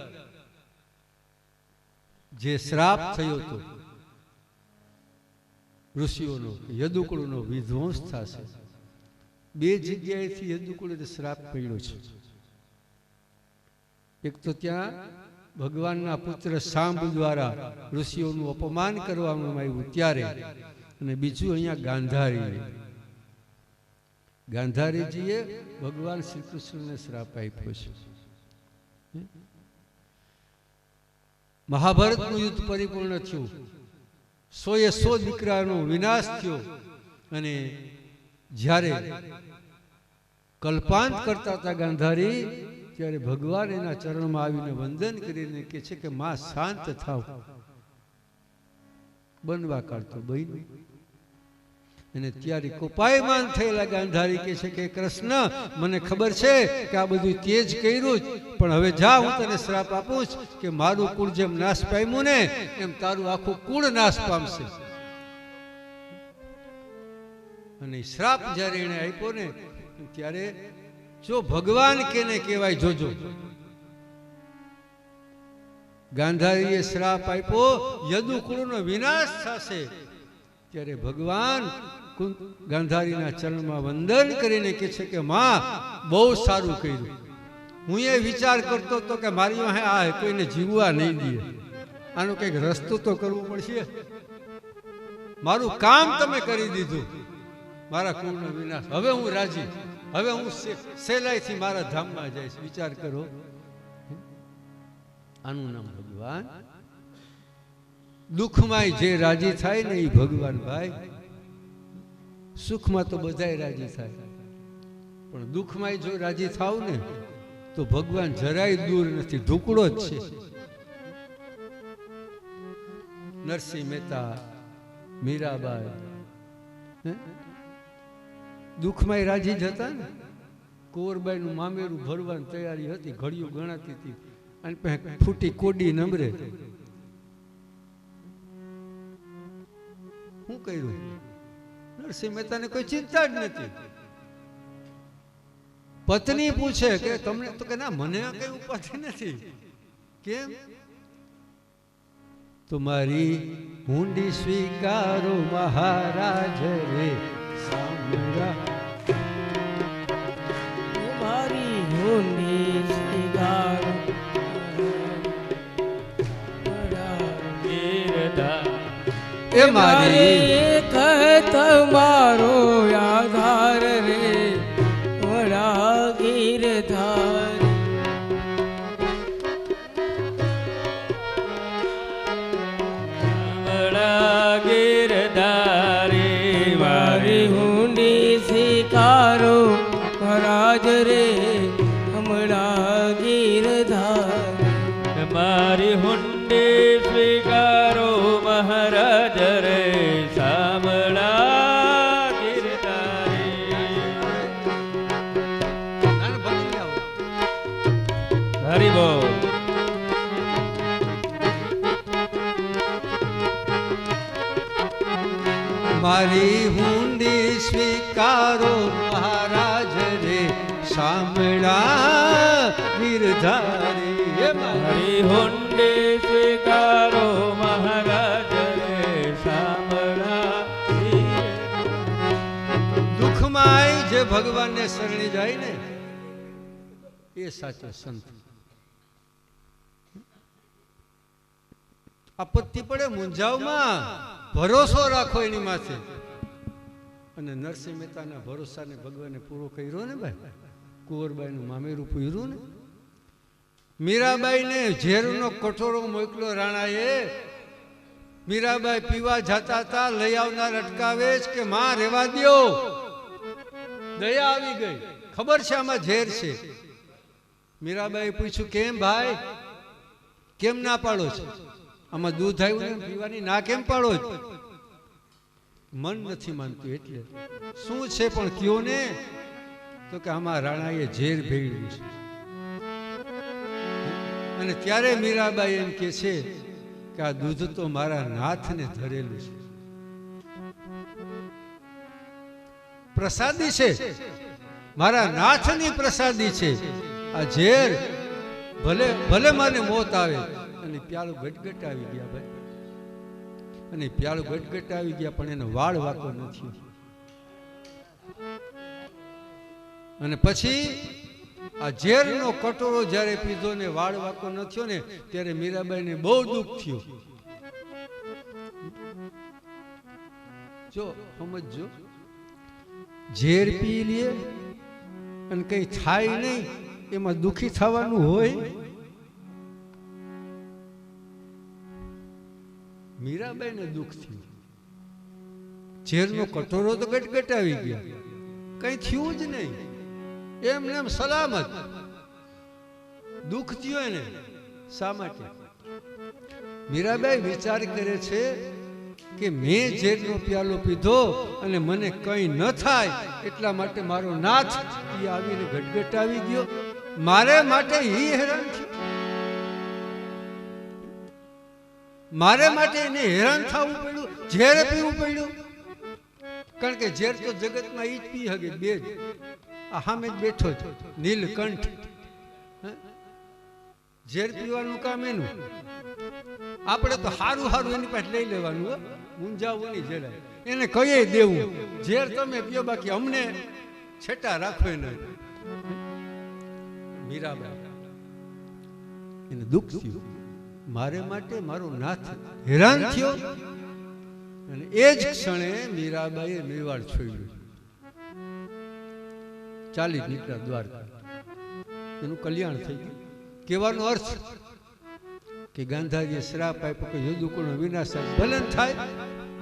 જે શ્રાપ થયો હતો ઋષિઓનો, યદુકુળનો વિધ્વંસ થશે, બે જગ્યાએથી યદુકુળે શ્રાપ પડ્યો છે. એક તો ત્યાં ભગવાનના પુત્ર સાંબ દ્વારા ઋષિઓનું અપમાન કરવામાં આવ્યું ત્યારે, અને બીજું અહીંયા ગાંધારીજીએ ભગવાન શ્રી કૃષ્ણને શ્રાપ આપ્યો છે. મહાભારતનું યુદ્ધ પરિપૂર્ણ થયું, 100 દીકરાનો વિનાશ થયો, અને જ્યારે કલ્પાંત કરતા હતા ગાંધારી, ત્યારે ભગવાન એના ચરણમાં આવીને વંદન કરીને કહે છે કે માં શાંત થાવ, બનવા કાઢતો બહેન. અને ત્યારે કોપાયમાન થયેલા ગાંધારી કહે છે કે કૃષ્ણ મને ખબર છે કે આ બધું તેજ કર્યું જ, પણ હવે જા, હું તને શ્રાપ આપું છું કે મારું કુળ જેમ નાશ પામ્યું ને એમ તારું આખું કુળ નાશ પામશે. અને શ્રાપ જ્યારે એને આપ્યો ને ત્યારે જો ભગવાન કેને કહેવાય જોજો. ગાંધારીએ શ્રાપ આપ્યો યદુકુળનો વિનાશ થશે, ત્યારે ભગવાન ગાંધારીના ચરણમાં વંદન કરીને કહે છે કે માં બહુ સારું કર્યું. હું એ વિચાર કરતો હતો કે મારી આ કોઈને જીવવા નહીં દે, આનો કંઈક રસ્તો તો કરવો પડશે. મારું કામ તમે કરી દીધું, મારા કુળનો વિનાશ. હવે હું રાજી, હવે હું સહેલાઈથી મારા ધામમાં જઈશ. વિચાર કરો, આનું નામ ભગવાન. દુઃખમાં જે રાજી થાય ને એ ભગવાન ભાઈ. સુખમાં તો બધાય રાજી થાય, પણ દુઃખમાં જો રાજી થાવ ને તો ભગવાન જરાય દૂર નથી, ઢુકડો જ છે. નરસિંહ મહેતા, મીરાબાઈ દુઃખમાં રાજી જ હતા ને. કુંવરબાઈનું મામેરું ભરવાની તૈયારી હતી, ઘડીઓ ગણાતી હતી, અને ફૂટી કોડી નંબરે શું કર્યું? નરસિંહ મહેતાને કોઈ ચિંતા જ નથી. પત્ની પૂછે કે તમને, તો કે ના મને કઈ ઉપાધિ નથી. કેમ? તમારી હુંડી સ્વીકારો મહારાજ રે સામરા, મારી હુંડી સ્વીકારો એ મારી તમારો આધાર રે વડા ગીરધાર. વડા ગીરધારે મારી હુંડી સ્વીકારો મહારાજ રે હમણાં ગીરધાર. મારી હુંડી સ્વીકારો મહારાજ રે સામળા ગીરધારે. હરિ બોલ. મારી હુંડી સ્વીકારો મહારાજ રે સામળા ગીરધારે. મારી હુંડી સ્વીકારો મહારાજ રે સામળા. દુઃખમાં જે ભગવાનને શરણે જાય ને એ સાચો સંત. આપત્તિ પડે મૂંઝાવમાં ભરોસો રાખો એની માથે. અને નરસિંહ મહેતાના ભરોસાને ભગવાને પૂરો કર્યો ને ભાઈ. કુંવરબાઈનું મામેરું પૂર્યું ને. મીરાબાઈને ઝેરનો કટોરો મોકલ્યો રાણાએ મીરાબાઈ પીવા જતા હતા, લઈ આવનાર અટકાવે છે કે માં રેવા દ્યો. દયા આવી ગઈ, ખબર છે આમાં ઝેર છે. મીરાબાઈ પૂછ્યું કેમ ભાઈ, કેમ ના પાડો છો? આમાં દૂધ આવ્યું ને પીવાની ના કેમ પાડો છો? મન નથી માનતું. એટલે શું છે પણ કયો ને. તો કે આમાં રાણાએ ઝેર ભેળવ્યું છે. અને ત્યારે મીરાબાઈ એમ કે છે કે આ દૂધ તો મારા નાથને ધરેલું છે, પ્રસાદી છે, મારા નાથની પ્રસાદી છે. આ ઝેર ભલે ભલે મને મોત આવે. અને પ્યાલું ગટગટ આવી ગયા ભાઈ, અને પ્યાલું ગટગટ આવી ગયા પણ એનો વાળ વાકો નથી. અને પછી આ ઝેરનો કટોરો જ્યારે પીધો ને વાળ વાકો ન થયો ને ત્યારે મીરાબાઈને બહુ દુઃખ થયું. જો સમજો, ઝેર પી લે અને કઈ થાય નહીં એમાં દુઃખી થવાનું હોય? મીરાબાઈને દુઃખ થયું. ઝેરનો કટોરો તો ગટગટ આવી ગયા, કઈ થયું જ નહીં, એમ ને એમ સલામત. દુઃખ થયું એને શા માટે? મીરાબાઈ વિચાર કરે છે કે મેં ઝેરનો પ્યાલો પીધો અને મને કંઈ ન થાય એટલા માટે મારો નાથ એ આવીને ગટગટ આવી ગયો, મારે માટે ઈ હેરાન થયો, મારે માટે એને હેરાન થવું પડ્યું, ઝેર પીવું પડ્યું. કારણ કે ઝેર તો જગતમાં ઈ જ પી શકે, બે જ. આ સામે જ બેઠો છે નીલકંઠ, ઝેર પીવાનું કામ એનું. આપણે તો સારું સારું એની પાસે લઈ લેવાનું, મૂંઝાવું નહીં જરાય, એને કહીએ દેવું ઝેર તમે પીઓ, બાકી અમને છેટા રાખો. એને મીરાબાઈ એને દુઃખ થયું, મારે માટે મારો નાથ હેરાન થયો. અને એ જ ક્ષણે મીરાબાઈએ મેવાડ છોડ્યું, ચાલી નીકળ્યા દ્વારકા. એનું કલ્યાણ થઈ ગયું. કહેવાનો અર્થ કે ગાંધાજીએ શ્રાપ આપ્યો કે યદુકુળનો વિનાશ ભલે થાય,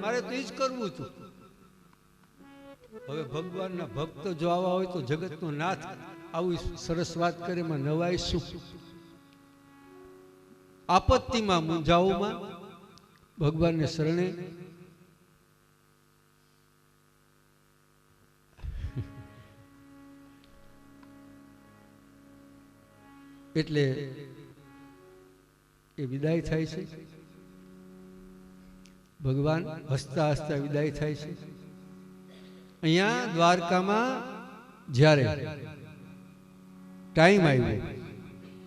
મારે તો એ જ કરવું હતું. હવે ભગવાનના ભક્ત જો આવા હોય તો જગતનો નાથ આવી સરસ વાત કરે એમાં નવાઈ શું? આપત્તિમાં મૂંઝાઓમાં ભગવાનને શરણે એટલે એ વિદાય થાય છે. ભગવાન હસતા હસતા વિદાય થાય છે. અહીંયા દ્વારકામાં જ્યારે ટાઈમ આવ્યો,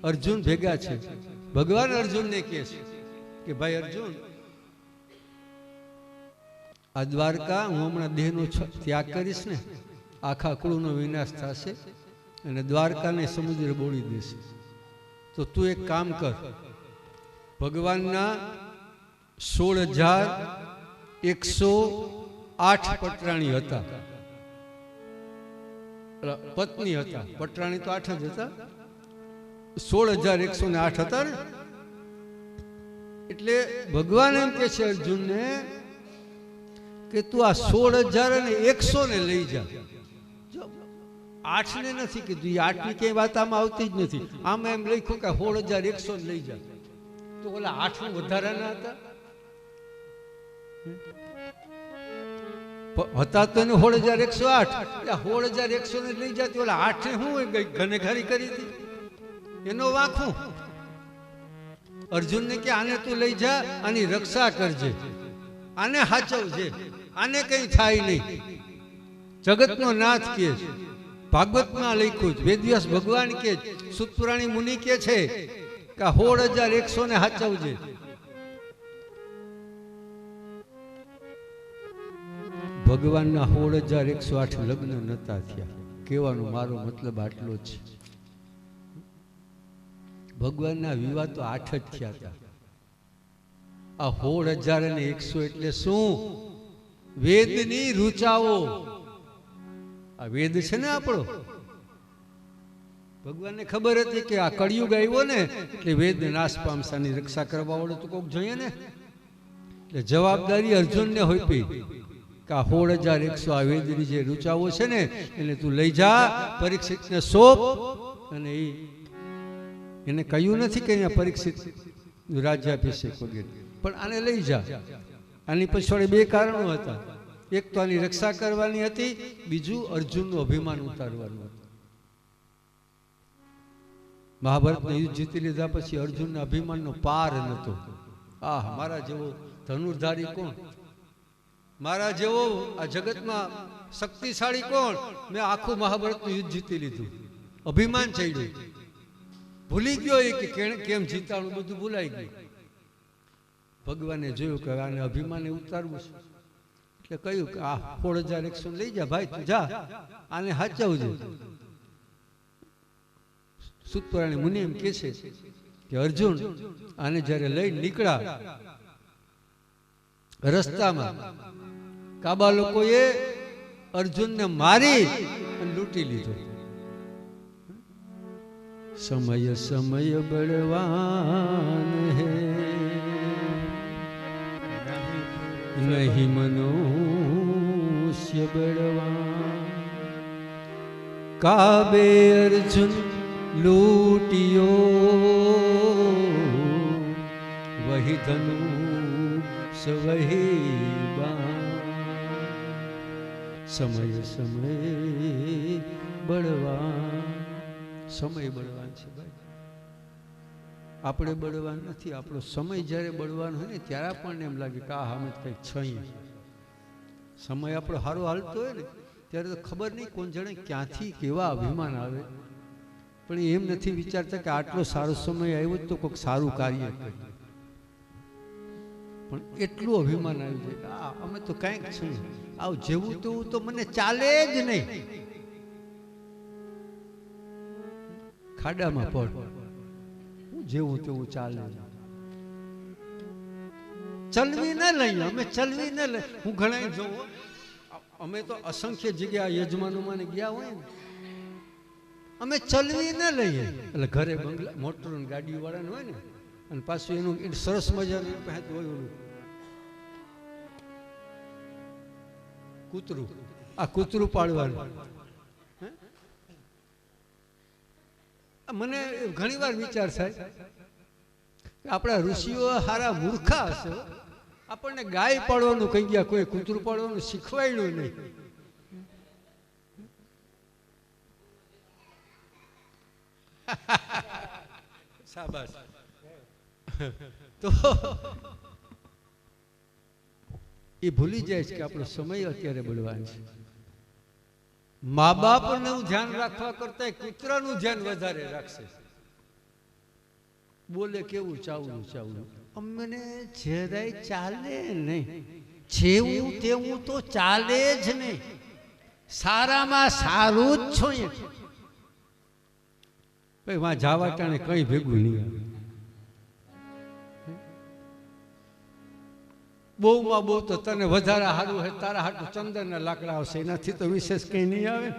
અર્જુન ભેગા છે. ભગવાન અર્જુનને કહે છે કે ભાઈ અર્જુન, આ દ્વારકા હું હમણાં દેહનો ત્યાગ કરીશ ને, આખા કુળનો વિનાશ થશે અને દ્વારકાને સમુદ્ર બોળી દેશે. તો તું એક કામ કર, ભગવાનના 16,108 પટરાણી હતા, પત્ની હતા. પટરાણી તો 8 જ હતા, 16,108 હતા ને. એટલે ભગવાન એમ કે છે અર્જુનને કે તું આ 16,100 ને લઈ જા. 8 ને નથી કીધું, એ 8 ની કઈ વાત આમાં આવતી જ નથી. આમાં એમ લખ્યું કે 16,100 લઈ જા. તો ઓલા 8 વધારાના હતા તો એને 16,108, 16,100 ને લઈ જતી. ઓલા 8 ને હું ઘનેઘારી કરી હતી, એનો વાંખું. અર્જુનને કે આને તું લઈ જા, આની રક્ષા કરજે, આને હાચવજે, આને કઈ થાય નહીં. જગતનો નાથ કે છે, ભાગવતમાં લખ્યું છે, વેદવ્યાસ ભગવાન કે, સુતપુરાણી મુનિ કે છે કે 16,100 ને હાચવજે. ભગવાનના 16,108 લગ્ન નતા થયા. કહેવાનો મારો મતલબ આટલો જ છે. ભગવાનના વિવાહ તો 8 જ થયા હતા. આ 16,100 એટલે શું? વેદની રૂચાઓ. આ વેદ છે ને આપણો, ભગવાનને ખબર હતી કે આ કળિયુગ આવ્યો ને એટલે વેદ નાશ પામસાની રક્ષા કરવા વાળો તો કોક જોઈએ ને. એટલે જવાબદારી અર્જુનને હોપી કે આ 16,100 આ વેદની જે રૂચાઓ છે ને એને તું લઈ જા, પરીક્ષિતને સોંપ. અને એને કહ્યું નથી કે અહીંયા પરીક્ષિત રાજ્યાભિષેક વગેરે, પણ આને લઈ જા. આની પાછળ બે કારણો હતા. એક તો આની રક્ષા કરવાની હતી, બીજું અર્જુનનું અભિમાન ઉતારવાનું હતું. મહાભારતનું યુદ્ધ જીતી લીધા પછી અર્જુનના અભિમાનનો પાર નહોતો. મારા જેવો ધનુર્ધારી કોણ, મારા જેવો આ જગતમાં શક્તિશાળી કોણ, મેં આખું મહાભારતનું યુદ્ધ જીતી લીધું. અભિમાન ચડ્યું, ભૂલી ગયો એ કે કેમ જીતાણું બધું ભૂલાઈ ગયું. ભગવાને જોયું કે આને અભિમાને ઉતારવું છે, એટલે કહ્યું કે આ 16,100 લઈ જા ભાઈ, તું જા, આને હાચવજે. સૂતપુરાણી મુનિ એમ કહે છે કે અર્જુન આને જ્યારે લઈને નીકળ્યા, રસ્તામાં કાબા લોકોએ અર્જુનને મારી અને લૂંટી લીધો. સમય સમય બળવાન હે નહીં મનુષ્ય બળવાન. કાબે અર્જુન લૂટિયો વહી ધનુષ વહી બાણ. સમય સમય બળવાન. સમય બળવાન છે ભાઈ, આપણે બળવાન નથી. આપણો સમય જ્યારે બળવાન હોય ને ત્યારે આપણને એમ લાગે કે આ અમે કંઈક છીએ. સમય આપણો સારો હાલતો હોય ને ત્યારે તો ખબર નહીં કોણ જાણે ક્યાંથી કેવા અભિમાન આવે, પણ એમ નથી વિચારતા કે આટલો સારો સમય આવ્યો તો કોઈક સારું કાર્ય કર્યું. પણ એટલું અભિમાન આવી જાય કે અમે તો કંઈક છીએ, આવું જેવું તેવું તો મને ચાલે જ નહીં. ખાડામાં પડ, જેવું તેવું ચાલે. ચલવી ન લઈએ અમે, ચલવી ન લઈએ. હું ઘણા જોઉં, અમે તો અસંખ્ય જગ્યા યજમાનોમાં ગયા હોય ને, અમે ચલવી ન લઈએ. એટલે ઘરે બંગલા મોટર ગાડી વાળાને હોય ને, અને પાછું એનું સરસ મજાનું પહેત હોય ઓલું કૂતરું, આ કૂતરું પાડવાનું. મને ઘણી વાર વિચાર થાય આપણા ઋષિઓ હારા મૂર્ખા હશે, આપણને ગાય પાડવાનું કહી ગયા, કોઈ કૂતરું પાડવાનું શીખવાડ્યું નહીં. શાબાશ. તો એ ભૂલી જાય છે કે આપણો સમય અત્યારે બળવાન છે. મા બાપનું ધ્યાન રાખવા કરતા કૂતરાનું ધ્યાન વધારે રાખશે. બોલે કેવું ચાવલું ચાવલું, અમને જરાય ચાલે નહીં, જેવું તેવું તો ચાલે જ નહીં, સારામાં સારું જ છો. ભાઈ વાં જાવા ટાણે કઈ ભેગું નહીં આવે. બહુમાં બહુ તો તને વધારે સારું હોય, તારા હાટું ચંદનના લાકડા આવશે, એનાથી તો વિશેષ કંઈ નહીં આવે.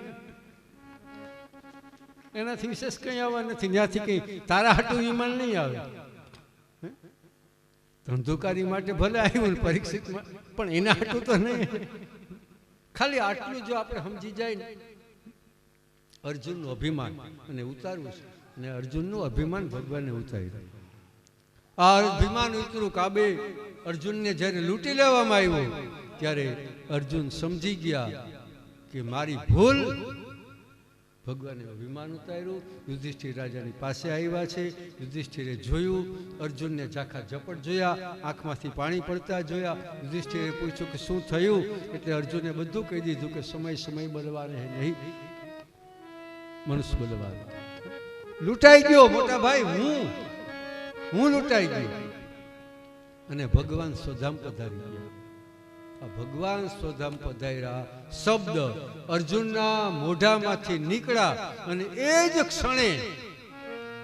એનાથી વિશેષ કંઈ આવવા નથી. ત્યાંથી કંઈ તારા હાટું ઈમાન નહીં આવે. ધંધુકારી માટે ભલે આવ્યું ને પરીક્ષિતમાં, પણ એના હાટું તો નહીં. ખાલી આટલું જો આપણે સમજી જાય ને, અર્જુનનું અભિમાન અને ઉતારવું છે, અને અર્જુનનું અભિમાન ભગવાને ઉતાર્યું. આ અભિમાન ઉતરું કાબે અર્જુનને જ્યારે લૂંટી લેવામાં આવ્યો, ત્યારે અર્જુન સમજી ગયા કે મારી ભૂલ. ભગવાને અભિમાન ઉતાર્યું. યુધિષ્ઠિર રાજાની પાસે આવ્યા છે. યુધિષ્ઠિરે જોયું, અર્જુનને ઝાખા ઝપટ જોયા, આંખમાંથી પાણી પડતા જોયા. યુધિષ્ઠિરે પૂછ્યું કે શું થયું? એટલે અર્જુને બધું કહી દીધું કે સમય સમય બલવાન હે નહીં, મનુષ્ય બલવાન. લૂંટાઈ ગયો મોટા ભાઈ, હું લૂંટાઈ ગયો. અને ભગવાન સ્વધામ પધારી ગયા. આ ભગવાન સ્વધામ પધાર્યા શબ્દ અર્જુનના મોઢામાંથી નીકળ્યા, અને એ જ ક્ષણે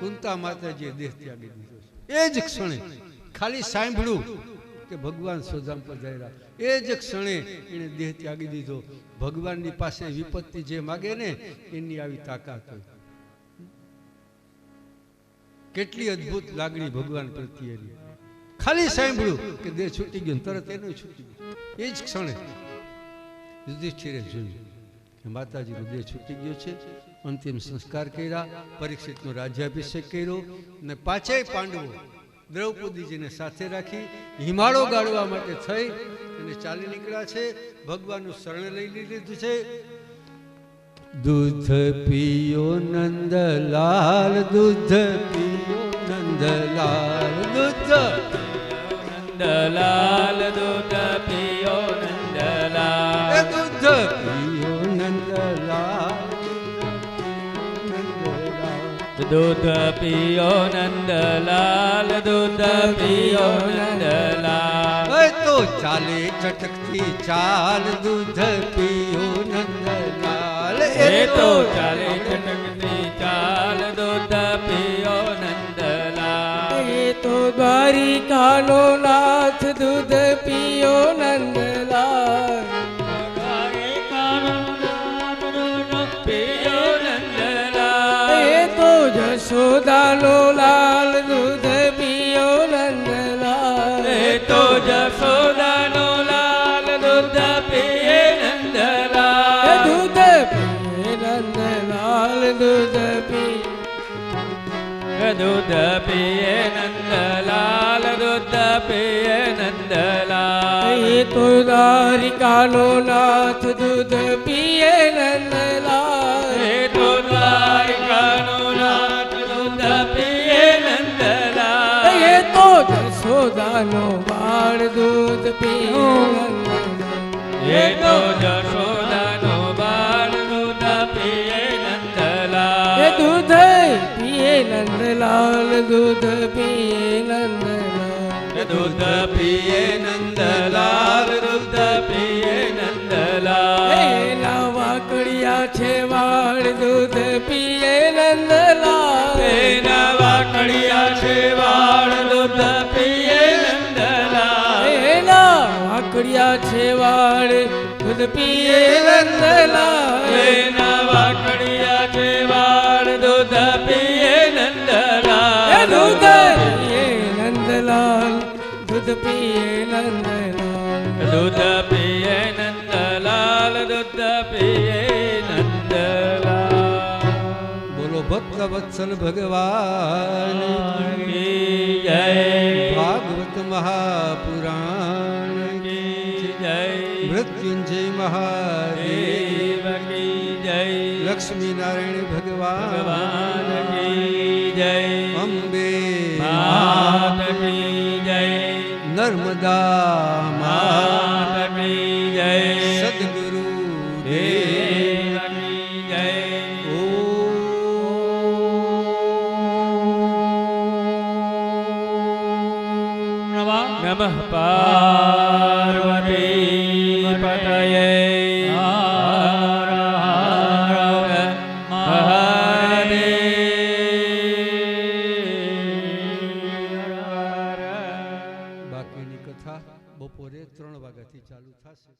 કુંતા માતાજીએ દેહ ત્યાગી દીધો. એ જ ક્ષણે ખાલી સાંભળ્યું કે ભગવાન સ્વધામ પધાર્યા, એ જ ક્ષણે એને દેહ ત્યાગી દીધો. ભગવાનની પાસે વિપત્તિ જે માગે ને એની આવી તાકાત હોય. કેટલી અદ્ભુત લાગણી ભગવાન પ્રત્યેની. ખાલી સાંભળ્યું કે દેહ છૂટી ગયો ને તરત એનું છૂટી ગયું. એ જ ક્ષણે યુધિષ્ઠિરે જોયું કે માતાજીનો દેહ છૂટી ગયો છે. અંતિમ સંસ્કાર કર્યા, પરીક્ષિતનો રાજ્યાભિષેક કર્યો અને પાંચેય પાંડવો દ્રૌપદીજીને સાથે રાખી હિમાળો ગાળવા માટે થઈ અને ચાલી નીકળ્યા છે. ભગવાનનું શરણ લઈ લીધું છે. દૂધ પીયો નંદલાલ, દૂધ પીયો નંદલાલ, દૂધ નંદલાલ દૂધ પીઓ નંદલાલ, દૂધ પીયો નંદલાલ, દૂધ પીઓ નંદલાલ, દૂધ પીઓ નંદલાલ. તો ચાલે ચટકતી ચાલ, દૂધ પીયો નંદલાલ. એ તો ચાલે ચટકતી ચાલ, દૂધ પીઓ નંદલાલ. એ તો દ્વારિકાનો નાથ દૂધ પીયો નંદલાલ. દ્વારિકાનો નાથ દૂધ પીઓ નંદલાલ. એ તો જશોદાનો લાલ દૂધ પીયો નંદલાલ. એ તો જશોદાનો લાલ દૂધ પીએ નંદલાલ. એ દૂધ પીએ નંદલાલ, દૂધ પીએ દૂધ પીએ નંદલાલ, દૂધ પીએ નંદલાલ. એ તો દ્વારિકાનો નાથ દૂધ પીએ નંદલાલ. એ તો દ્વારિકાનો નાથ દૂધ પીએ નંદલાલ. એ તો જશોદાનો બાળ દૂધ પીએ નંદલાલ. એ તો જશોદાનો બાળ દૂધ પીએ નંદલાલ. એ દૂધ પીએ નંદલાલ, દૂધ પીએ નંદલાલ. દૂધ પીએ નંદલાલ, દૂધ પીએ નંદલાલ. એના વાકડિયા છે વાળ દૂધ પીએ નંદલાલ. એના વાકડિયા છે વાળ દૂધ પીએ નંદલાલ. એના વાકડિયા છે વાળ દૂધ પીએ નંદલાલ. એના વાકડિયા છે વાળ દૂધ પીએ નંદલાલ. એ દૂધ પીએ નંદલાલ, દૂધ પીએ નંદલાલ. દૂધ પીએ નંદલાલ, દૂધ પીએ નંદલાલ. બોલો ભક્ત વત્સલ ભગવાન કી જય. ભાગવત મહાપુરાણ કી જય. મૃત્યુંજય મહાદેવ દેવ કી જય. લક્ષ્મી નારાયણ ભગવાન ભગવાન કી જય. અંબે માત કી જય. નર્મદા માત કી જય. સદગુરુ દેવ દેવ કી જય. નમઃ પાર્વતી પતયે. હર હર મહાદેવ. બાકીની કથા બપોરે 3 વાગ્યાથી ચાલુ થશે.